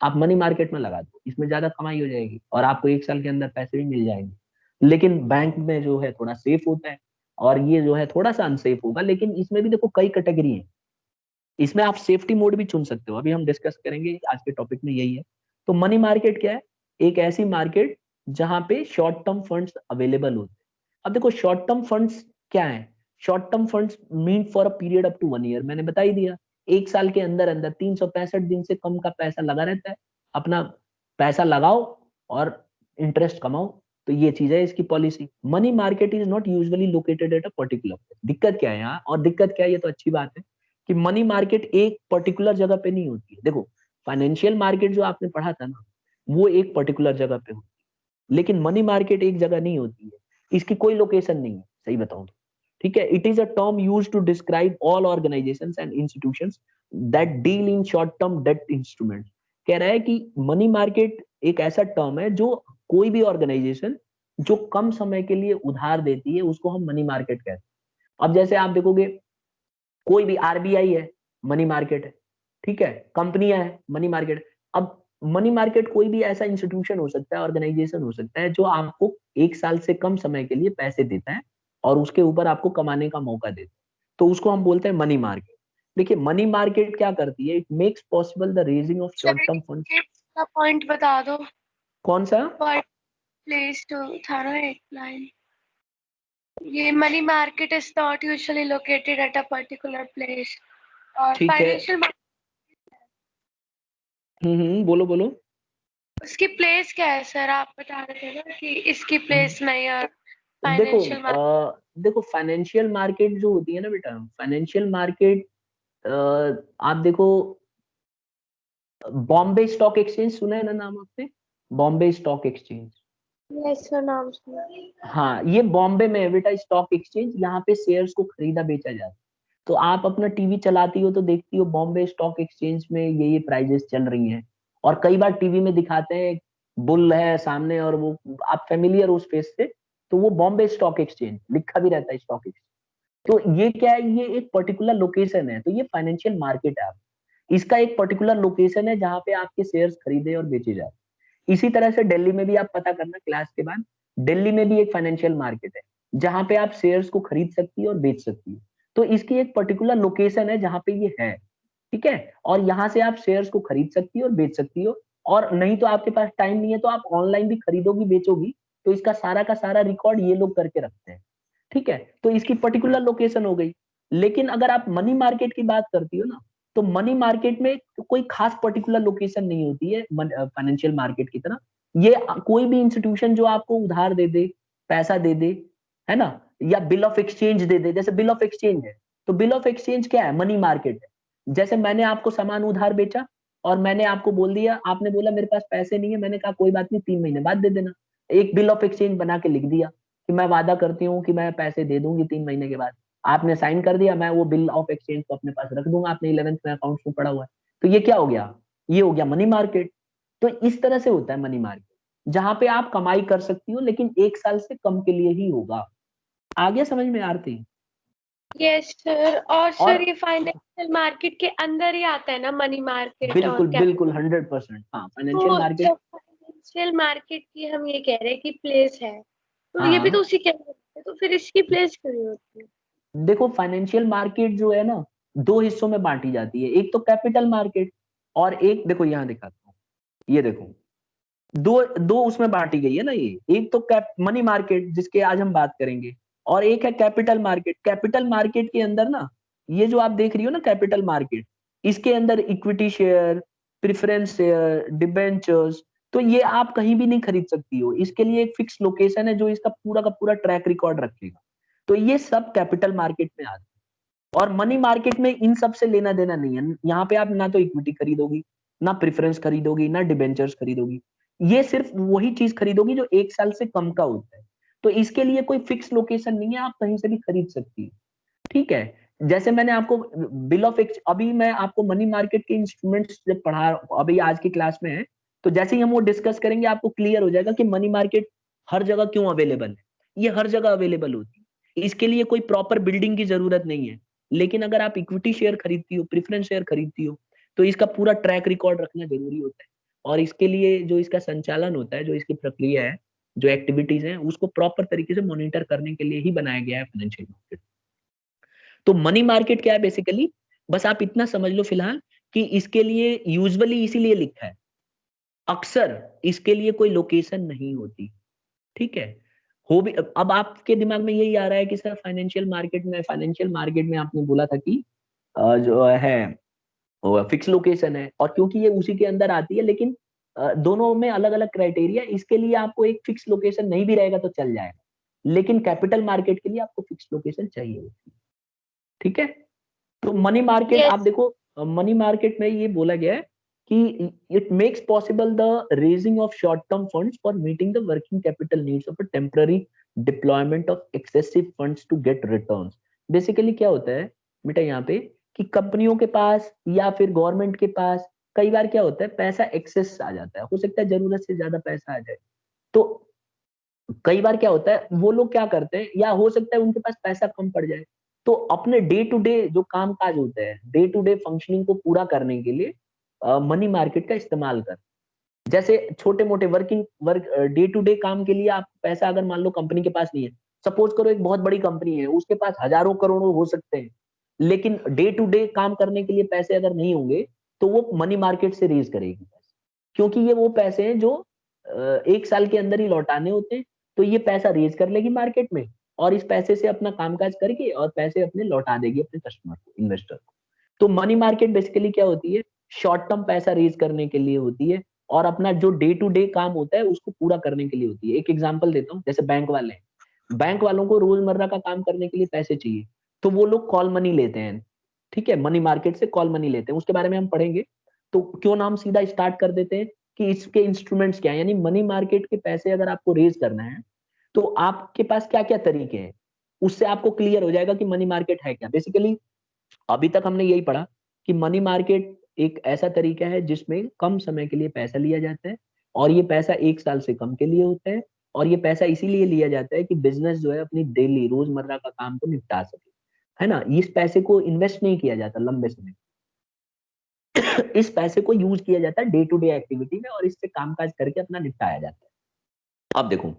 [SPEAKER 1] आप मनी मार्केट में लगा दो, इसमें ज्यादा कमाई हो जाएगी और आपको 1 साल के अंदर पैसे भी मिल जाएंगे। लेकिन बैंक में जो है थोड़ा सेफ होता है और ये जो है थोड़ा सा अनसेफ होगा। लेकिन इसमें भी देखो कई कैटेगरी है, इसमें आप सेफ्टी मोड भी चुन सकते हो, अभी हम डिस्कस करेंगे, आज के टॉपिक में यही है। तो मनी मार्केट क्या है? एक ऐसी मार्केट जहां पे शॉर्ट टर्म फंड्स अवेलेबल होते हैं। अब देखो शॉर्ट टर्म फंड्स क्या है? Short term funds mean for a period up to 1 year, मैंने बता ही दिया। 1 साल के अंदर अंदर 365 दिन से कम का पैसा लगा रहता है, अपना पैसा लगाओ और इंटरेस्ट कमाओ। तो ये चीज है इसकी policy. Money market is not usually located at a particular place. दिक्कत क्या है यहाँ, और दिक्कत क्या है, ये तो अच्छी बात है कि मनी मार्केट एक पर्टिकुलर जगह पे नहीं होती है। देखो फाइनेंशियल मार्केट जो आपने पढ़ा था ना, वो एक पर्टिकुलर जगह पे होती है, लेकिन मनी मार्केट एक जगह नहीं होती है, इसकी कोई लोकेशन नहीं है, सही बताऊं तो। ठीक है, it is a term use to describe all organisations and institutions that deal in short term debt instrument. कह रहा है कि मनी मार्केट एक ऐसा टर्म है जो कोई भी ऑर्गेनाइजेशन जो कम समय के लिए उधार देती है उसको हम मनी मार्केट कहते हैं। अब जैसे आप देखोगे कोई भी आरबीआई है, मनी मार्केट है। ठीक है, कंपनियां है, मनी मार्केट। अब मनी मार्केट कोई भी ऐसा इंस्टीट्यूशन हो सकता है, ऑर्गेनाइजेशन हो सकता है जो आपको 1 साल से कम समय के लिए पैसे देता है और उसके ऊपर आपको कमाने का मौका देता है, तो उसको हम बोलते हैं मनी मार्केट। देखिए मनी मार्केट क्या करती है, it makes possible the raising of short term fund.
[SPEAKER 2] का पॉइंट बता दो।
[SPEAKER 1] कौन सा?
[SPEAKER 2] प्लेस टू था ना एक लाइन, ये money market is not usually located at a particular place, और
[SPEAKER 1] ठीक है,
[SPEAKER 2] फाइनेंशियल
[SPEAKER 1] बोलो बोलो।
[SPEAKER 2] उसकी प्लेस क्या है सर? आप बता रहे थे ना कि इसकी प्लेस नहीं, और
[SPEAKER 1] देखो
[SPEAKER 2] फाइनेंशियल मार्केट।
[SPEAKER 1] देखो फाइनेंशियल मार्केट जो होती है ना बेटा, फाइनेंशियल मार्केट आप देखो, बॉम्बे स्टॉक एक्सचेंज सुना है ना नाम आपने? Bombay stock exchange.
[SPEAKER 2] Yes sir, नाम सुना।
[SPEAKER 1] हाँ, ये बॉम्बे में है बेटा स्टॉक एक्सचेंज, यहाँ पे शेयर्स को खरीदा बेचा जाता है। तो आप अपना टीवी चलाती हो तो देखती हो बॉम्बे स्टॉक एक्सचेंज में ये प्राइजेस चल रही हैं। और कई बार टीवी में दिखाते हैं बुल है सामने और वो, आप फेमिलियर उस फेस से, तो वो बॉम्बे स्टॉक एक्सचेंज लिखा भी रहता है, स्टॉक एक्सचेंज। तो ये क्या है, ये एक पर्टिकुलर लोकेशन है, तो ये फाइनेंशियल मार्केट है। इसका एक पर्टिकुलर लोकेशन है जहां पे आपके शेयर्स खरीदे और बेचे जाते हैं। इसी तरह से दिल्ली में भी आप पता करना क्लास के बाद, दिल्ली में भी एक फाइनेंशियल मार्केट है जहां पे आप शेयर्स को खरीद सकती है और बेच सकती है। तो इसकी एक पर्टिकुलर लोकेशन है जहां पे ये है। ठीक है, और यहाँ से आप शेयर्स को खरीद सकती हो और बेच सकती हो। और नहीं तो आपके पास टाइम नहीं है तो आप ऑनलाइन भी खरीदोगी बेचोगी, तो इसका सारा का सारा रिकॉर्ड ये लोग करके रखते हैं। ठीक है, तो इसकी पर्टिकुलर लोकेशन हो गई। लेकिन अगर आप मनी मार्केट की बात करती हो ना, तो मनी मार्केट में कोई खास पर्टिकुलर लोकेशन नहीं होती है फाइनेंशियल मार्केट की तरह। ये कोई भी इंस्टीट्यूशन जो आपको उधार दे दे, पैसा दे दे, है ना, या बिल ऑफ एक्सचेंज दे दे, जैसे बिल ऑफ एक्सचेंज है, तो बिल ऑफ एक्सचेंज क्या है? मनी मार्केट है। जैसे मैंने आपको सामान उधार बेचा और मैंने आपको बोल दिया, आपने बोला मेरे पास पैसे नहीं है, मैंने कहा कोई बात नहीं 3 महीने बाद दे देना। एक बिल ऑफ एक्सचेंज बना के लिख दिया कि मैं वादा करती हूँ कि मैं पैसे दे दूंगी 3 महीने के बाद। आपने साइन कर दिया, मैं वो बिल ऑफ एक्सचेंज को अपने पास रख दूंगा, आपने 11th में अकाउंट में पड़ा हुआ है। तो ये क्या हो गया? ये हो गया मनी मार्केट। तो इस तरह से होता है मनी मार्केट, जहां पे आप कमाई कर सकती हो लेकिन 1 साल से कम के लिए ही होगा। आ गया समझ में आरती?
[SPEAKER 2] यस सर, और
[SPEAKER 1] और
[SPEAKER 2] सर ये फाइनेंशियल मार्केट के अंदर ही आता है ना मनी मार्केट और
[SPEAKER 1] बिल्कुल बिल्कुल 100%, हाँ फाइनेंशियल
[SPEAKER 2] तो
[SPEAKER 1] मार्केट।
[SPEAKER 2] जब फाइनेंशियल मार्केट की हम ये कह रहे हैं कि प्लेस है, तो ये भी तो
[SPEAKER 1] हाँ,
[SPEAKER 2] उसी के अंदर है, तो फिर इसकी प्लेस क्यों नहीं होती है?
[SPEAKER 1] देखो फाइनेंशियल मार्केट जो है ना, दो हिस्सों में बांटी जाती है, एक तो कैपिटल मार्केट और एक, देखो यहाँ दिखाता हूँ, ये देखो, दो दो उसमें बांटी गई है ना। ये एक तो कैप मनी मार्केट जिसके आज हम बात करेंगे, और एक है कैपिटल मार्केट। कैपिटल मार्केट के अंदर ना, ये जो आप देख रही हो ना कैपिटल मार्केट, इसके अंदर equity share, preference share, debentures, तो ये आप कहीं भी नहीं खरीद सकती हो। इसके लिए एक फिक्स लोकेशन है जो इसका पूरा का पूरा ट्रैक रिकॉर्ड रखेगा। तो ये सब कैपिटल मार्केट में आता है। और मनी मार्केट में इन सब से लेना देना नहीं है, यहाँ पे आप ना तो इक्विटी खरीदोगी, ना प्रेफरेंस खरीदोगी, ना डिबेंचर्स खरीदोगी। ये सिर्फ वही चीज खरीदोगी जो 1 साल से कम का होता है। तो इसके लिए कोई फिक्स लोकेशन नहीं है, आप कहीं से भी खरीद सकती है। ठीक है, जैसे मैंने आपको बिल ऑफ एक्स, अभी मैं आपको मनी मार्केट के इंस्ट्रूमेंट्स जब पढ़ा, अभी आज की क्लास में है, तो जैसे ही हम वो डिस्कस करेंगे आपको क्लियर हो जाएगा कि मनी मार्केट हर जगह क्यों अवेलेबल है। ये हर जगह अवेलेबल होती है, इसके लिए कोई प्रॉपर बिल्डिंग की जरूरत नहीं है। लेकिन अगर आप इक्विटी शेयर खरीदती हो, प्रेफरेंस शेयर खरीदती हो, तो इसका पूरा ट्रैक रिकॉर्ड रखना जरूरी होता है। और इसके लिए जो इसका संचालन होता है, जो इसकी प्रक्रिया है, जो एक्टिविटीज हैं, उसको प्रॉपर तरीके से मॉनिटर करने के लिए ही बनाया गया है फाइनेंशियल मार्केट। तो मनी मार्केट क्या है बेसिकली, बस आप इतना समझ लो फिलहाल कि इसके लिए यूजुअली इसीलिए लिखा है, अक्सर इसके लिए कोई लोकेशन नहीं होती, ठीक है। हो भी, अब आपके दिमाग में यही आ रहा है कि सर फाइनेंशियल मार्केट में आपने बोला था कि जो है फिक्स लोकेशन है, और क्योंकि ये उसी के अंदर आती है, लेकिन दोनों में अलग अलग क्राइटेरिया, इसके लिए आपको एक फिक्स लोकेशन नहीं भी रहेगा तो चल जाएगा, लेकिन कैपिटल मार्केट के लिए आपको फिक्स लोकेशन चाहिए होती है, ठीक है। तो मनी मार्केट आप
[SPEAKER 2] Yes.
[SPEAKER 1] देखो, मनी मार्केट में ये बोला गया है कि it makes possible the raising of short term funds for meeting the working capital needs of a temporary deployment of excessive funds to get returns. Basically क्या होता है बेटा यहाँ पे कि कंपनियों के पास या फिर गवर्नमेंट के पास कई बार क्या होता है, पैसा एक्सेस आ जाता है, हो सकता है जरूरत से ज्यादा पैसा आ जाए। तो कई बार क्या होता है, वो लोग क्या करते हैं, या हो सकता है उनके पास पैसा कम पड़ जाए, तो अपने डे टू डे जो काम काज होते हैं, डे टू डे फंक्शनिंग को पूरा करने के लिए मनी मार्केट का इस्तेमाल कर, जैसे छोटे मोटे वर्क डे टू डे काम के लिए आप पैसा अगर मान लो कंपनी के पास नहीं है, सपोज करो एक बहुत बड़ी कंपनी है, उसके पास हजारों करोड़ों हो सकते हैं, लेकिन डे टू डे काम करने के लिए पैसे अगर नहीं होंगे, तो वो मनी मार्केट से रेज करेगी, क्योंकि ये वो पैसे हैं जो एक साल के अंदर ही लौटाने होते हैं। तो ये पैसा रेज कर लेगी मार्केट में, और इस पैसे से अपना कामकाज करके और पैसे अपने लौटा देगी अपने कस्टमर को, इन्वेस्टर को। तो मनी मार्केट बेसिकली क्या होती है, शॉर्ट टर्म पैसा रेज करने के लिए होती है, और अपना जो डे टू डे काम होता है उसको पूरा करने के लिए होती है। एक एग्जांपल देता हूँ, जैसे बैंक वाले हैं, बैंक वालों को रोजमर्रा का काम करने के लिए पैसे चाहिए, तो वो लोग कॉल मनी लेते हैं, ठीक है, मनी मार्केट से कॉल मनी लेते हैं, उसके बारे में हम पढ़ेंगे। तो क्यों ना हम सीधा स्टार्ट कर देते हैं कि इसके इंस्ट्रूमेंट्स क्या है, यानी मनी मार्केट के पैसे अगर आपको रेज करना है तो आपके पास क्या क्या तरीके हैं, उससे आपको क्लियर हो जाएगा कि मनी मार्केट है क्या। बेसिकली अभी तक हमने यही पढ़ा कि मनी मार्केट एक ऐसा तरीका है जिसमें कम समय के लिए पैसा लिया जाता है, और ये पैसा एक साल से कम के लिए होता है, और ये पैसा इसीलिए लिया जाता है कि बिजनेस जो है अपनी डेली रोजमर्रा का काम को निपटा सके, है ना। इस पैसे को इन्वेस्ट नहीं किया जाता लंबे समय, इस पैसे को यूज किया जाता है डे टू डे एक्टिविटी में, और इससे कामकाज करके अपना निपटाया जाता है। अब देखो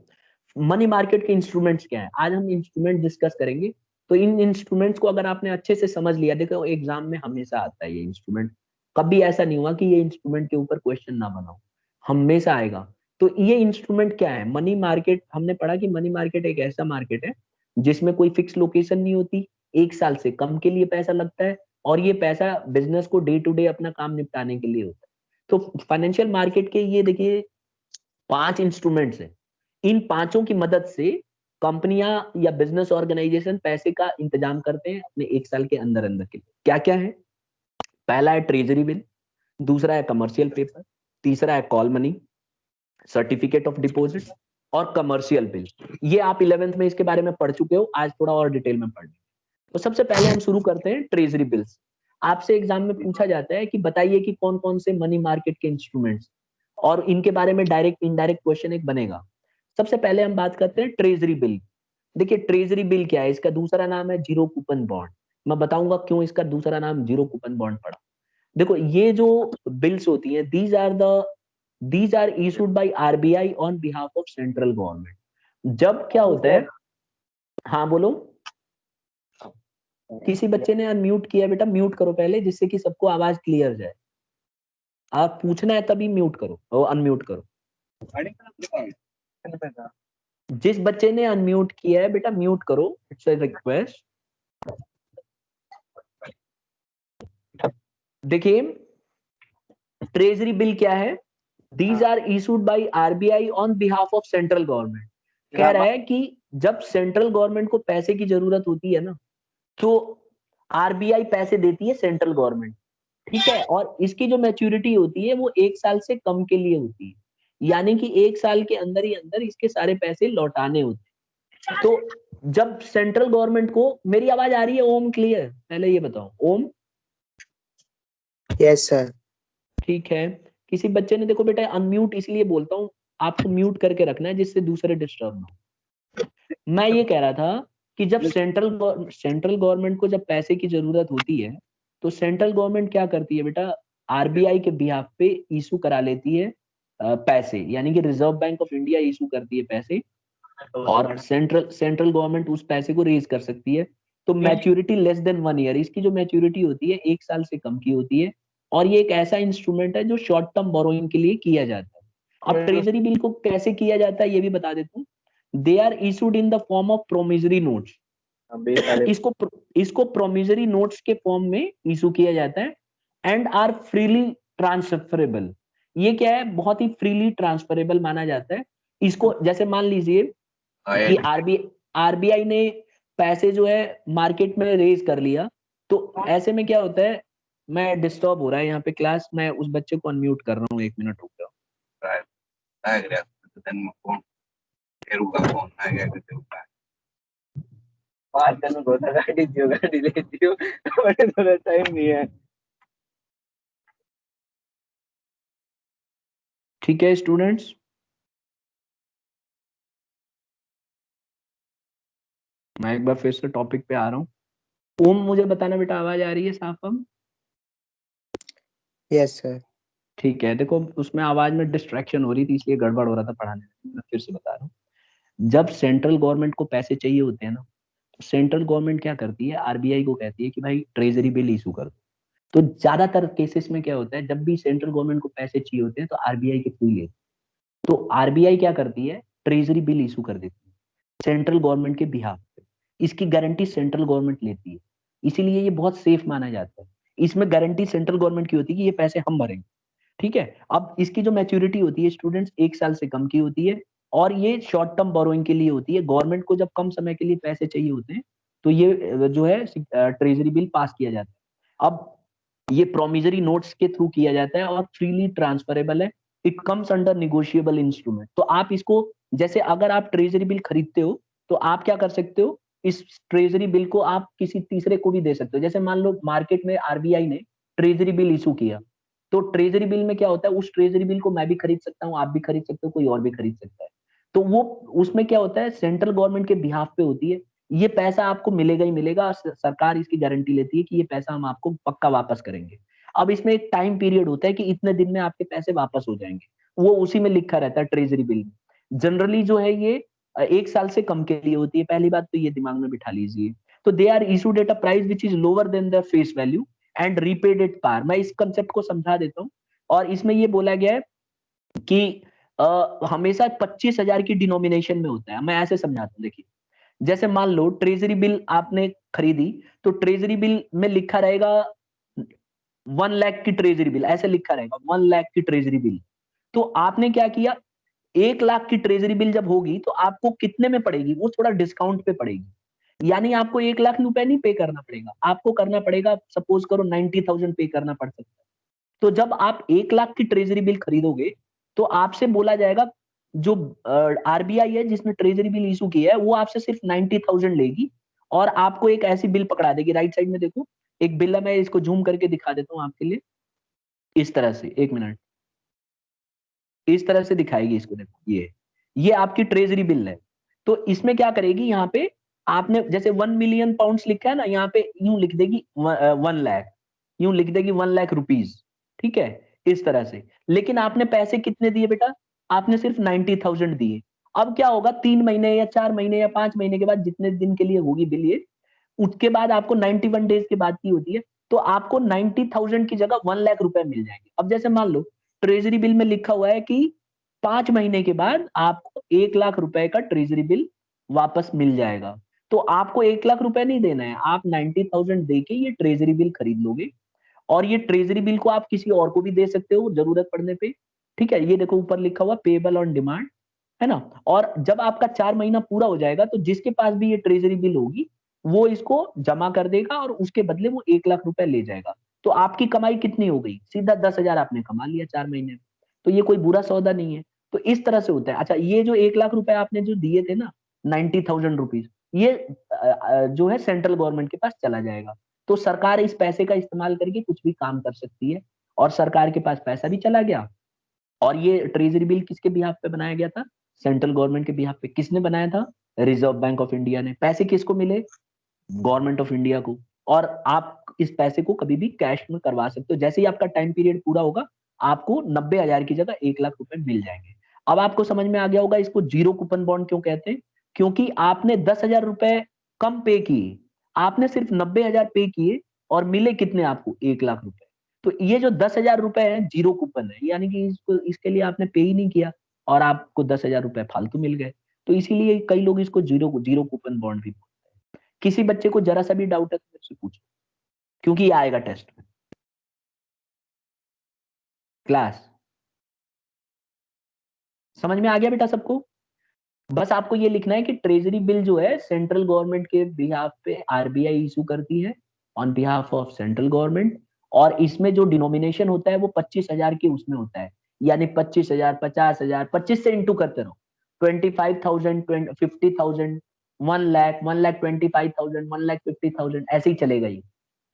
[SPEAKER 1] मनी मार्केट के इंस्ट्रूमेंट्स क्या है, आज हम इंस्ट्रूमेंट डिस्कस करेंगे। तो इन इंस्ट्रूमेंट्स को अगर आपने अच्छे से समझ लिया, देखो एग्जाम में हमेशा आता है ये इंस्ट्रूमेंट, कभी ऐसा नहीं हुआ कि ये इंस्ट्रूमेंट के ऊपर क्वेश्चन ना बनाओ, हमेशा आएगा। तो ये इंस्ट्रूमेंट क्या है, मनी मार्केट, हमने पढ़ा कि मनी मार्केट एक ऐसा मार्केट है जिसमें कोई फिक्स लोकेशन नहीं होती, एक साल से कम के लिए पैसा लगता है, और ये पैसा बिजनेस को डे टू डे अपना काम निपटाने के लिए होता है। तो फाइनेंशियल मार्केट के ये देखिए 5 इंस्ट्रूमेंट्स हैं, इन पांचों की मदद से कंपनियां या बिजनेस ऑर्गेनाइजेशन पैसे का इंतजाम करते हैं अपने एक साल के अंदर अंदर के लिए। क्या क्या है, पहला है ट्रेजरी बिल, दूसरा है कमर्शियल पेपर, तीसरा है call money, certificate of deposit, और कमर्शियल बिल। ये आप 11th में इसके बारे में पढ़ चुके हो, आज थोड़ा और डिटेल में पढ़। तो सबसे पहले हम शुरू करते हैं ट्रेजरी बिल्स। आपसे एग्जाम में पूछा जाता है कि बताइए कि कौन कौन से मनी मार्केट के इंस्ट्रूमेंट्स, और इनके बारे में डायरेक्ट इनडायरेक्ट क्वेश्चन एक बनेगा। सबसे पहले हम बात करते हैं ट्रेजरी बिल। देखिए ट्रेजरी बिल क्या है, इसका दूसरा नाम है जीरो कूपन बॉन्ड। मैं बताऊंगा क्यों इसका दूसरा नाम जीरो कूपन बॉन्ड पड़ा। देखो ये जो बिल्स होती हैं, these are issued by RBI on behalf of central government. जब क्या होता है, हाँ बोलो, किसी बच्चे ने अनम्यूट किया, बेटा म्यूट करो पहले, जिससे कि सबको आवाज क्लियर जाए। आप पूछना है तभी म्यूट करो और अनम्यूट करो। जिस बच्चे ने अनम्यूट किया है बेटा म्यूट करो, इट्स अ रिक्वेस्ट। देखिए ट्रेजरी बिल क्या है, these are issued by RBI on behalf of central government. कह रहा है कि जब सेंट्रल गवर्नमेंट को पैसे की जरूरत होती है ना, तो आरबीआई पैसे देती है सेंट्रल गवर्नमेंट, ठीक है, और इसकी जो मैच्योरिटी होती है वो एक साल से कम के लिए होती है, यानी कि एक साल के अंदर ही अंदर इसके सारे पैसे लौटाने होते हैं। तो जब सेंट्रल गवर्नमेंट को, मेरी आवाज आ रही है ओम, क्लियर, पहले ये बताओ ओम।
[SPEAKER 3] Yes sir.
[SPEAKER 1] ठीक है, किसी बच्चे ने, देखो बेटा अनम्यूट इसलिए बोलता हूँ, आपको म्यूट करके रखना है जिससे दूसरे डिस्टर्ब ना हो। मैं ये कह रहा था कि जब सेंट्रल गवर्नमेंट को जब पैसे की जरूरत होती है, तो सेंट्रल गवर्नमेंट क्या करती है बेटा, आरबीआई के बिहाफ पे इशू करा लेती है पैसे, यानी कि reserve bank of India issue करती है पैसे, और सेंट्रल गवर्नमेंट उस पैसे को रेज कर सकती है। तो मैच्योरिटी लेस देन 1 ईयर, इसकी जो मैच्योरिटी होती है 1 साल से कम की होती है, और ये एक ऐसा इंस्ट्रूमेंट है जो शॉर्ट टर्म बोरोइंग के लिए किया जाता है। अब ट्रेजरी बिल को कैसे किया जाता है ये भी बता देता हूँ। They are issued in the form of promissory notes. इसको प्रोमिसरी नोट्स के फॉर्म में इशू किया जाता है, एंड आर फ्रीली ट्रांसफरेबल। ये क्या है, बहुत ही फ्रीली ट्रांसफरेबल माना जाता है इसको। जैसे मान लीजिए कि आरबीआई ने पैसे जो है मार्केट में रेज कर लिया, तो ऐसे में क्या होता है, मैं डिस्टर्ब हो रहा है यहाँ पे क्लास, मैं उस बच्चे को अनम्यूट कर रहा हूँ, 1 मिनट रुक जाओ। टाइम नहीं है। ठीक है स्टूडेंट्स, मैं एक बार फिर से टॉपिक पे आ रहा हूँ। ओम, मुझे बताना बेटा, आवाज आ रही है साफ? हम
[SPEAKER 3] यस सर।
[SPEAKER 1] ठीक है, देखो उसमें आवाज में डिस्ट्रैक्शन हो रही थी, इसलिए गड़बड़ हो रहा था पढ़ाने में। मैं फिर से बता रहा हूँ, जब सेंट्रल गवर्नमेंट को पैसे चाहिए होते हैं ना, तो सेंट्रल गवर्नमेंट क्या करती है, आरबीआई को कहती है कि भाई ट्रेजरी बिल इशू कर दो। तो ज्यादातर केसेस में क्या होता है, जब भी सेंट्रल गवर्नमेंट को पैसे चाहिए होते हैं तो आरबीआई के थ्रू ले, तो आरबीआई क्या करती है, ट्रेजरी बिल इशू कर देती है सेंट्रल गवर्नमेंट के बिहाफ पे। इसकी गारंटी सेंट्रल गवर्नमेंट लेती है, इसीलिए ये बहुत सेफ माना जाता है। इसमें गारंटी सेंट्रल गवर्नमेंट की होती है कि ये पैसे हम भरेंगे। ठीक है, अब इसकी जो मैच्योरिटी होती है स्टूडेंट्स 1 साल से कम की होती है, और ये शॉर्ट टर्म बोरोइंग के लिए होती है। गवर्नमेंट को जब कम समय के लिए पैसे चाहिए होते हैं तो ये जो है ट्रेजरी बिल पास किया जाता है। अब ये प्रोमिसरी नोट्स के थ्रू किया जाता है और फ्रीली ट्रांसफरेबल है। It comes under negotiable instrument. तो आप इसको, जैसे अगर आप ट्रेजरी बिल खरीदते हो तो आप क्या कर सकते हो, इस ट्रेजरी बिल को आप किसी तीसरे को भी दे सकते हो। जैसे मान लो मार्केट में आरबीआई ने ट्रेजरी बिल इशू किया, तो ट्रेजरी बिल में क्या होता है, उस ट्रेजरी बिल को मैं भी खरीद सकता हूँ, आप भी खरीद सकते हो, कोई और भी खरीद सकता है। तो वो उसमें क्या होता है, सेंट्रल गवर्नमेंट के बिहाफ पे होती है। ये पैसा आपको मिलेगा ही मिलेगा, सरकार इसकी गारंटी लेती है कि ये पैसा हम आपको पक्का वापस करेंगे। अब इसमें एक टाइम पीरियड होता है कि इतने दिन में आपके पैसे वापस हो जाएंगे, वो उसी में लिखा रहता है ट्रेजरी बिल में। जनरली जो है ये 1 साल से कम के लिए होती है, पहली बात तो ये दिमाग में बिठा लीजिए। तो they are issued at a price which is lower than the face value and repaid at par. मैं इस कंसेप्ट को समझा देता हूँ। और इसमें ये बोला गया है कि हमेशा 25,000 की डिनोमिनेशन में होता है। मैं ऐसे समझाता हूँ, देखिए जैसे मान लो ट्रेजरी बिल आपने खरीदी, तो ट्रेजरी बिल में लिखा रहेगा 1 लाख की ट्रेजरी बिल, ऐसे लिखा रहेगा 1 लाख की ट्रेजरी बिल। तो आपने क्या किया, 1 लाख की ट्रेजरी बिल जब होगी तो आपको कितने में पड़ेगी, वो थोड़ा डिस्काउंट पे पड़ेगी। यानी आपको 1 लाख रुपए नहीं पे करना पड़ेगा, आपको करना पड़ेगा, सपोज करो 90,000 पे करना पड़ सकता है। तो जब आप 1 लाख की ट्रेजरी बिल खरीदोगे तो आपसे बोला जाएगा, जो आरबीआई है जिसने ट्रेजरी बिल इशू किया है, वो आपसे सिर्फ 90,000 लेगी, और आपको एक ऐसी बिल पकड़ा देगी। राइट साइड में देखो एक बिल है, मैं इसको जूम करके दिखा देता हूँ आपके लिए। इस तरह से, 1 मिनट, इस तरह से दिखाएगी इसको, देखो ये आपकी ट्रेजरी बिल है। तो इसमें क्या करेगी, यहाँ पे आपने जैसे 1 मिलियन पाउंड्स लिखा है ना, यहाँ पे यूं लिख देगी 1 लाख, यूं लिख देगी 1 लाख रुपीज। ठीक है, इस तरह से। लेकिन आपने पैसे कितने दिए बेटा, आपने सिर्फ 90,000 दिए। अब क्या होगा, 3 महीने या 4 महीने या 5 महीने के बाद, जितने दिन के लिए होगी बिल ये, उसके बाद आपको 91 डेज के बाद की होती है, तो आपको 90,000 की जगह 1 लाख रुपए मिल जाएंगे। अब जैसे मान लो ट्रेजरी बिल में लिखा हुआ है कि 5 महीने के बाद आपको 1 लाख रुपए का ट्रेजरी बिल वापस मिल जाएगा। तो आपको 1 लाख रुपए नहीं देना है, आप 90,000 दे के ये ट्रेजरी बिल खरीद लोगे, और ये ट्रेजरी बिल को आप किसी और को भी दे सकते हो जरूरत पड़ने पे। ठीक है, ये देखो ऊपर लिखा हुआ पेबल ऑन डिमांड, है ना। और जब आपका 4 महीना पूरा हो जाएगा तो जिसके पास भी ये ट्रेजरी बिल होगी वो इसको जमा कर देगा, और उसके बदले वो 1 लाख रुपए ले जाएगा। तो आपकी कमाई कितनी हो गई, सीधा 10,000 आपने कमा लिया 4 महीने में। तो ये कोई बुरा सौदा नहीं है। तो इस तरह से होता है। अच्छा, ये जो 1 लाख रुपए आपने जो दिए थे ना, 90,000 रुपीज, ये जो है सेंट्रल गवर्नमेंट के पास चला जाएगा। तो सरकार इस पैसे का इस्तेमाल करके कुछ भी काम कर सकती है, और सरकार के पास पैसा भी चला गया। और ये ट्रेजरी बिल किसके बिहाफ पे बनाया गया था, सेंट्रल गवर्नमेंट के बिहाफ पे। किसने बनाया था, रिजर्व बैंक ऑफ इंडिया ने। पैसे किसको मिले, गवर्नमेंट ऑफ इंडिया को। और आप आप इस पैसे को कभी भी कैश में करवा सकते हो। जैसे ही आपका टाइम पीरियड पूरा होगा, आपको 90,000 की जगह 1 लाख रुपए मिल जाएंगे। अब आपको समझ में आ गया होगा इसको जीरो कूपन बॉन्ड क्यों कहते हैं। क्योंकि आपने 10,000 रुपए कम पे किए, आपने सिर्फ 90,000 पे किए और मिले कितने आपको, 1 लाख रुपए। तो ये जो 10,000 रुपए है जीरो कूपन है, यानी कि इसको इसके लिए आपने पे ही नहीं किया और आपको 10,000 रुपए फालतू मिल गए। तो इसीलिए कई लोग इसको जीरो जीरो कूपन बॉन्ड भी बोलते हैं। किसी बच्चे को जरा सा भी डाउट है तो मुझसे पूछो, क्योंकि ये आएगा टेस्ट में। क्लास समझ में आ गया बेटा सबको। बस आपको ये लिखना है कि ट्रेजरी बिल जो है सेंट्रल गवर्नमेंट के बिहाफ पे आरबीआई इशू करती है, on behalf of central government. और इसमें जो डिनोमिनेशन होता है वो 25,000 के उसमें होता है, यानी 25,000, 50,000, 25 से इंटू करते रहो। 25,000, 50,000, 1 लाख, 1,25,000, 1,50,000, ऐसे ही चलेगा ये।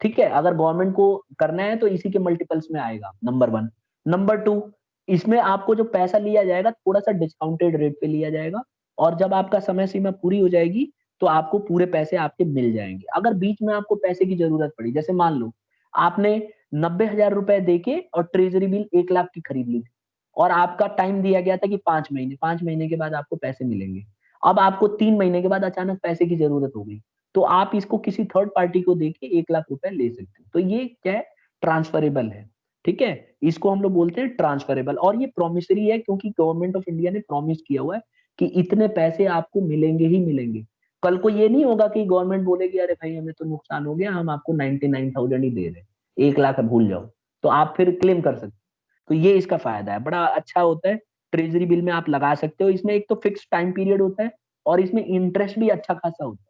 [SPEAKER 1] ठीक है, अगर गवर्नमेंट को करना है तो इसी के मल्टीपल्स में आएगा, नंबर 1। नंबर 2, इसमें आपको जो पैसा लिया जाएगा थोड़ा सा डिस्काउंटेड रेट पे लिया जाएगा, और जब आपका समय सीमा पूरी हो जाएगी तो आपको पूरे पैसे आपके मिल जाएंगे। अगर बीच में आपको पैसे की जरूरत पड़ी, जैसे मान लो आपने 90,000 रुपए देके और ट्रेजरी बिल 1 लाख की खरीद ली थी, और आपका टाइम दिया गया था कि 5 महीने, 5 महीने के बाद आपको पैसे मिलेंगे। अब आपको 3 महीने के बाद अचानक पैसे की जरूरत हो गई, तो आप इसको किसी थर्ड पार्टी को देके 1 लाख रुपए ले सकते हो। तो ये क्या है, ट्रांसफरेबल है। ठीक है, इसको हम लोग बोलते हैं ट्रांसफरेबल, और ये प्रोमिसरी है क्योंकि गवर्नमेंट ऑफ इंडिया ने प्रॉमिस किया हुआ है कि इतने पैसे आपको मिलेंगे ही मिलेंगे। कल को ये नहीं होगा कि गवर्नमेंट बोलेगी अरे भाई हमें तो नुकसान हो गया, हम आपको 99,000 ही दे रहे हैं, 1 लाख भूल जाओ, तो आप फिर क्लेम कर सकते हो। तो ये इसका फायदा है, बड़ा अच्छा होता है। ट्रेजरी बिल में आप लगा सकते हो, इसमें एक तो फिक्स टाइम पीरियड होता है और इसमें इंटरेस्ट भी अच्छा खासा होता है।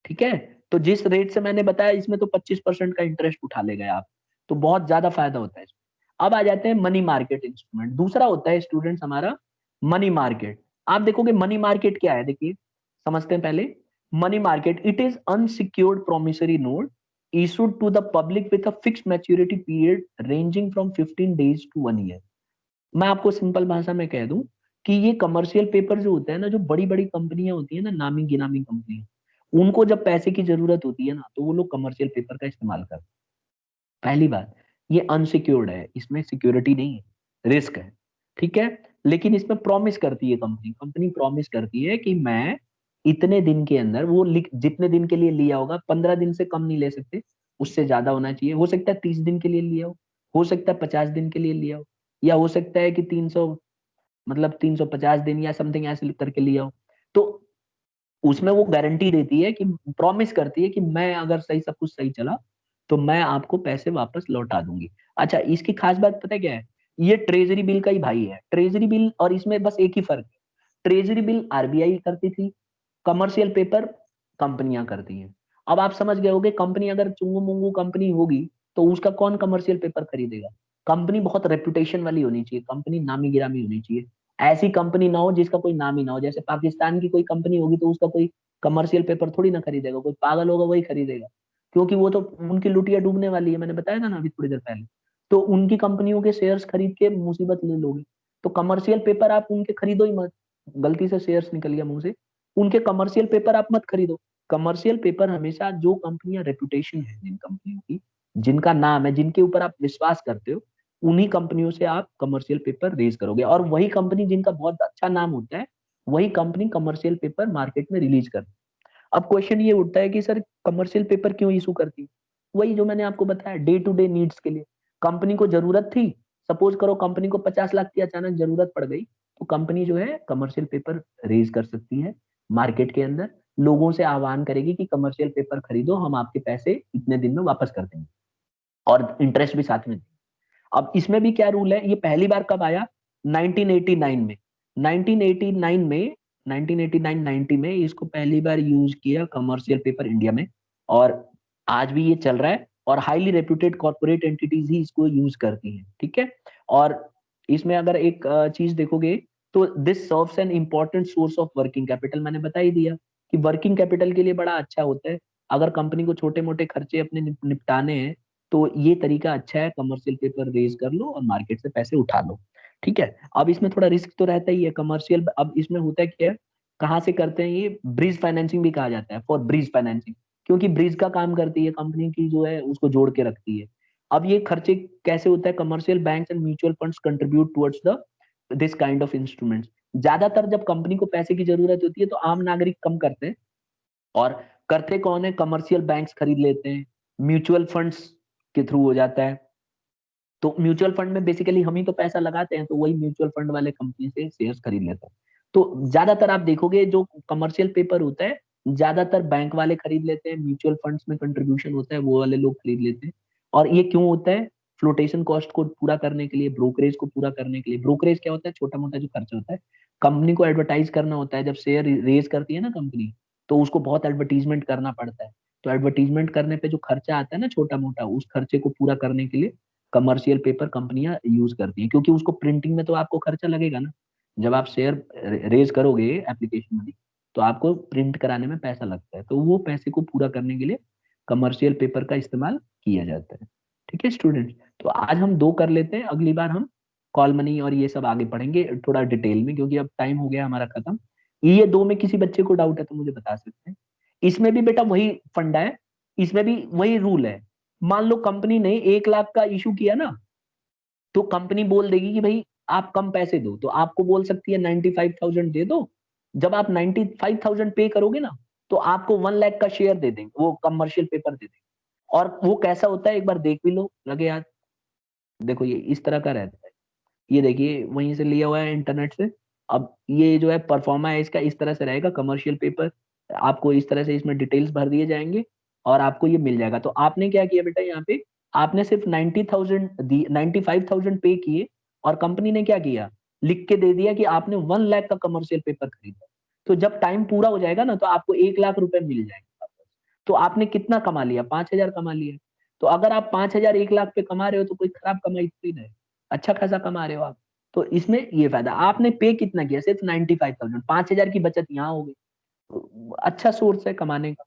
[SPEAKER 1] ठीक है, तो जिस रेट से मैंने बताया इसमें तो 25% का इंटरेस्ट उठा ले गए आप, तो बहुत ज्यादा फायदा होता है इसमें। अब आ जाते हैं मनी मार्केट इंस्ट्रूमेंट। दूसरा होता है स्टूडेंट्स हमारा मनी मार्केट। आप देखोगे मनी मार्केट क्या है, देखिए समझते हैं पहले। Money market, it is unsecured promissory note issued to the public with a fixed maturity period ranging from 15 days to 1 year। मैं आपको सिंपल भाषा में कह दूं कि ये कमर्शियल पेपर जो होता है ना, जो बड़ी बड़ी कंपनियां होती है ना, नामी गिनामी कंपनियां, उनको जब पैसे की जरूरत होती है ना तो वो लोग कमर्शियल पेपर का इस्तेमाल करते हैं। पहली बात, ये अनसिक्योर्ड है, इसमें सिक्योरिटी नहीं है, रिस्क है। ठीक है, लेकिन इसमें प्रॉमिस करती है कंपनी, कंपनी प्रॉमिस करती है कि मैं इतने दिन के अंदर, वो जितने दिन के लिए लिया होगा, 15 दिन से कम नहीं ले सकते, उससे ज्यादा होना चाहिए। हो सकता है 30 दिन के लिए लिया हो सकता है 50 दिन के लिए लिया हो, या हो सकता है कि 300, मतलब 350 दिन या समथिंग ऐसे करके लिया हो। तो उसमें वो गारंटी देती है कि, प्रॉमिस करती है कि मैं अगर सही, सब कुछ सही चला तो मैं आपको पैसे वापस लौटा दूंगी। अच्छा, इसकी खास बात पता है क्या है, ये ट्रेजरी बिल का ही भाई है। ट्रेजरी बिल और इसमें बस एक ही फर्क है, ट्रेजरी बिल आरबीआई करती थी, कमर्शियल पेपर कंपनियां करती हैं। अब आप समझ गए होगे, कंपनी अगर चुंगू मुंगू कंपनी होगी तो उसका कौन कमर्शियल पेपर खरीदेगा। कंपनी बहुत रेपुटेशन वाली होनी चाहिए, कंपनी नामी गिरामी होनी चाहिए। ऐसी कंपनी ना हो जिसका कोई नाम ही ना हो, जैसे पाकिस्तान की कोई कंपनी होगी तो उसका कोई कमर्शियल पेपर थोड़ी ना खरीदेगा, कोई पागल होगा वही खरीदेगा, क्योंकि वो तो उनकी लुटिया डूबने वाली है, मैंने बताया था ना अभी थोड़ी देर पहले। तो उनकी कंपनियों के शेयर्स खरीद के मुसीबत ले लोगे। तो कमर्शियल पेपर आप उनके खरीदो ही मत। गलती से शेयर्स निकल गया मुंह से, उनके कमर्शियल पेपर आप मत खरीदो। कमर्शियल पेपर हमेशा जो कंपनियां रेपुटेशन है, जिन कंपनियों की, जिनका नाम है, जिनके ऊपर आप विश्वास करते हो, उन्हीं कंपनियों से आप कमर्शियल पेपर रेज करोगे। और वही कंपनी जिनका बहुत अच्छा नाम होता है, वही कंपनी कमर्शियल पेपर मार्केट में रिलीज करती है। अब क्वेश्चन ये उठता है कि सर कमर्शियल पेपर क्यों इशू करती है। वही जो मैंने आपको बताया, डे टू डे नीड्स के लिए। कंपनी को जरूरत थी, सपोज करो कंपनी को 50 लाख की अचानक जरूरत पड़ गई, तो कंपनी जो है कमर्शियल पेपर रेज कर सकती है मार्केट के अंदर, लोगों से आह्वान करेगी कि कमर्शियल पेपर खरीदो, हम आपके पैसे इतने दिन में वापस कर देंगे, और इंटरेस्ट भी साथ में। अब इसमें भी क्या रूल है, ये पहली बार कब आया, 1989 में। 1989 में, 1989-90 में इसको पहली बार यूज किया कमर्शियल पेपर इंडिया में, और आज भी ये चल रहा है, और हाईली रेप्यूटेड कॉर्पोरेट एंटिटीज ही इसको यूज करती हैं। ठीक है, और इसमें अगर एक चीज देखोगे तो this serves an important source of working capital. मैंने बता ही दिया कि वर्किंग कैपिटल के लिए बड़ा अच्छा होता है। अगर कंपनी को छोटे मोटे खर्चे अपने निपटाने हैं तो ये तरीका अच्छा है, कमर्शियल पेपर रेज कर लो और मार्केट से पैसे उठा लो। ठीक है, अब इसमें थोड़ा रिस्क तो रहता ही है कमर्शियल। अब इसमें होता है क्या है, कहाँ से करते हैं ये, ब्रिज फाइनेंसिंग भी कहा जाता है, फॉर ब्रिज फाइनेंसिंग। क्योंकि ब्रिज का काम करती है, कंपनी की जो है उसको जोड़ के रखती है। अब ये खर्चे कैसे होता है, commercial banks and mutual funds contribute towards the this kind of instruments. ज्यादातर जब कंपनी को पैसे की जरूरत होती है तो आम नागरिक कम करते हैं, और करते कौन है, कमर्शियल बैंक्स खरीद लेते हैं, म्यूचुअल फंड्स के थ्रू हो जाता है। तो म्यूचुअल फंड में बेसिकली हम ही तो पैसा लगाते हैं, तो वही म्यूचुअल फंड वाले कंपनी से शेयर्स खरीद लेते हैं। तो ज्यादातर आप देखोगे जो कमर्शियल पेपर होता है, ज्यादातर बैंक वाले खरीद लेते हैं, म्यूचुअल फंड्स में कंट्रीब्यूशन होता है वो वाले लोग खरीद लेते हैं। और ये क्यों होता है, फ्लोटेशन कॉस्ट को पूरा करने के लिए, ब्रोकरेज को पूरा करने के लिए। ब्रोकरेज क्या होता है, छोटा मोटा जो खर्चा होता है, कंपनी को एडवर्टाइज करना होता है, जब शेयर रेज करती है ना कंपनी, तो उसको बहुत एडवर्टीजमेंट करना पड़ता है। तो एडवर्टीजमेंट करने पे जो खर्चा आता है ना छोटा मोटा, उस खर्चे को पूरा करने के लिए कमर्शियल पेपर कंपनियां यूज करती हैं, क्योंकि उसको प्रिंटिंग में तो आपको खर्चा लगेगा ना। जब आप शेयर रेज करोगे एप्लीकेशन में, तो आपको प्रिंट कराने में पैसा लगता है, तो वो पैसे को पूरा करने के लिए कमर्शियल पेपर का इस्तेमाल किया जाता है। ठीक है स्टूडेंट्स, तो आज हम दो कर लेते हैं, अगली बार हम कॉल मनी और ये सब आगे पढ़ेंगे थोड़ा डिटेल में, क्योंकि अब टाइम हो गया हमारा खत्म। ये दो में किसी बच्चे को डाउट है तो मुझे बता सकते हैं। इसमें भी बेटा वही फंडा है, इसमें भी वही रूल है। मान लो कंपनी ने 1 लाख का इशू किया ना, तो कंपनी बोल देगी कि भाई आप कम पैसे दो, तो आपको बोल सकती है 95,000 दे दो। जब आप 95,000 पे करोगे ना, तो आपको 1 लाख का शेयर दे देंगे, वो कमर्शियल पेपर दे देंगे। और वो कैसा होता है एक बार देख भी लो, लगे याद। देखो ये इस तरह का रहता है, ये देखिए वहीं से लिया हुआ है इंटरनेट से। अब ये जो है परफॉर्मा है इसका, इस तरह से रहेगा कमर्शियल पेपर। आपको इस तरह से इसमें डिटेल्स भर दिए जाएंगे और आपको ये मिल जाएगा। तो आपने क्या किया बेटा, यहाँ पे आपने सिर्फ 90,000 दी, 95,000 पे किए, और कंपनी ने क्या किया, लिख के दे दिया कि आपने 1 लाख का कमर्शियल पेपर खरीदा। तो जब टाइम पूरा हो जाएगा ना, तो आपको 1 लाख रुपए मिल जाएंगे। तो आपने कितना कमा लिया, 5,000 कमा लिया। तो अगर आप 5,000 1 लाख पे कमा रहे हो तो कोई खराब कमाई थोड़ी ना है, अच्छा खासा कमा रहे हो आप। तो इसमें ये फायदा, आपने पे कितना किया, सिर्फ 95,000, 5,000 की बचत यहाँ हो गई। तो अच्छा सोर्स है कमाने का।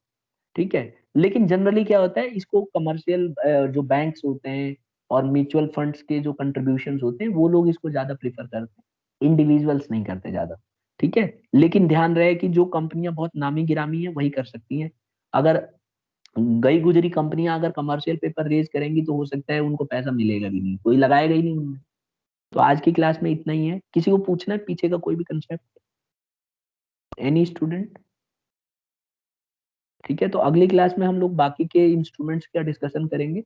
[SPEAKER 1] ठीक है, लेकिन जनरली क्या होता है, इसको कमर्शियल जो बैंक्स होते हैं और म्यूचुअल फंड्स के जो कंट्रीब्यूशन होते हैं, वो लोग इसको ज्यादा प्रीफर करते हैं, इंडिविजुअल्स नहीं करते ज्यादा। ठीक है, लेकिन ध्यान रहे कि जो कंपनियां बहुत नामी गिरामी है वही कर सकती हैं। अगर गई गुजरी कंपनियां अगर कमर्शियल पेपर रेज करेंगी, तो हो सकता है उनको पैसा मिलेगा भी नहीं, कोई लगाएगा ही नहीं उनमें। तो आज की क्लास में इतना ही है। किसी को पूछना है पीछे का कोई भी कंसेप्ट, एनी स्टूडेंट? ठीक है, तो अगली क्लास में हम लोग बाकी के इंस्ट्रूमेंट्स का डिस्कशन करेंगे।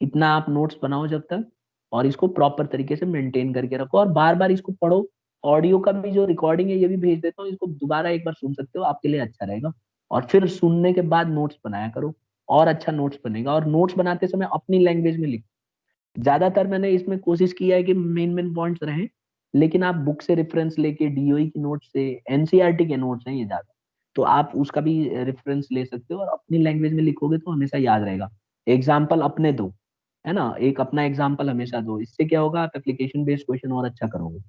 [SPEAKER 1] इतना आप नोट्स बनाओ जब तक, और इसको प्रॉपर तरीके से मेंटेन करके रखो, और बार बार इसको पढ़ो। ऑडियो का भी जो रिकॉर्डिंग है ये भी भेज देता हूँ, इसको दोबारा एक बार सुन सकते हो, आपके लिए अच्छा रहेगा। और फिर सुनने के बाद नोट्स बनाया करो, और अच्छा नोट्स बनेगा। और नोट्स बनाते समय अपनी लैंग्वेज में लिखो। ज्यादातर मैंने इसमें कोशिश किया है कि मेन मेन पॉइंट्स रहें, लेकिन आप बुक से रेफरेंस लेके, डीओई की नोट से, एनसीईआरटी के नोट्स हैं ये ज्यादा, तो आप उसका भी रेफरेंस ले सकते हो, और अपनी लैंग्वेज में लिखोगे तो हमेशा याद रहेगा। एग्जाम्पल अपने दो, है ना, एक अपना एग्जाम्पल हमेशा दो, इससे क्या होगा, आप एप्लीकेशन बेस्ड क्वेश्चन और अच्छा करोगे।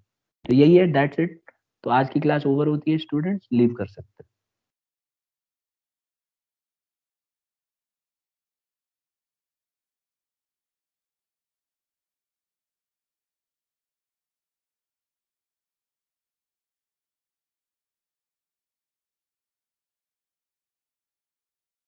[SPEAKER 1] तो यही है, दैट्स इट। तो आज की क्लास ओवर होती है स्टूडेंट्स, लीव कर सकते हैं।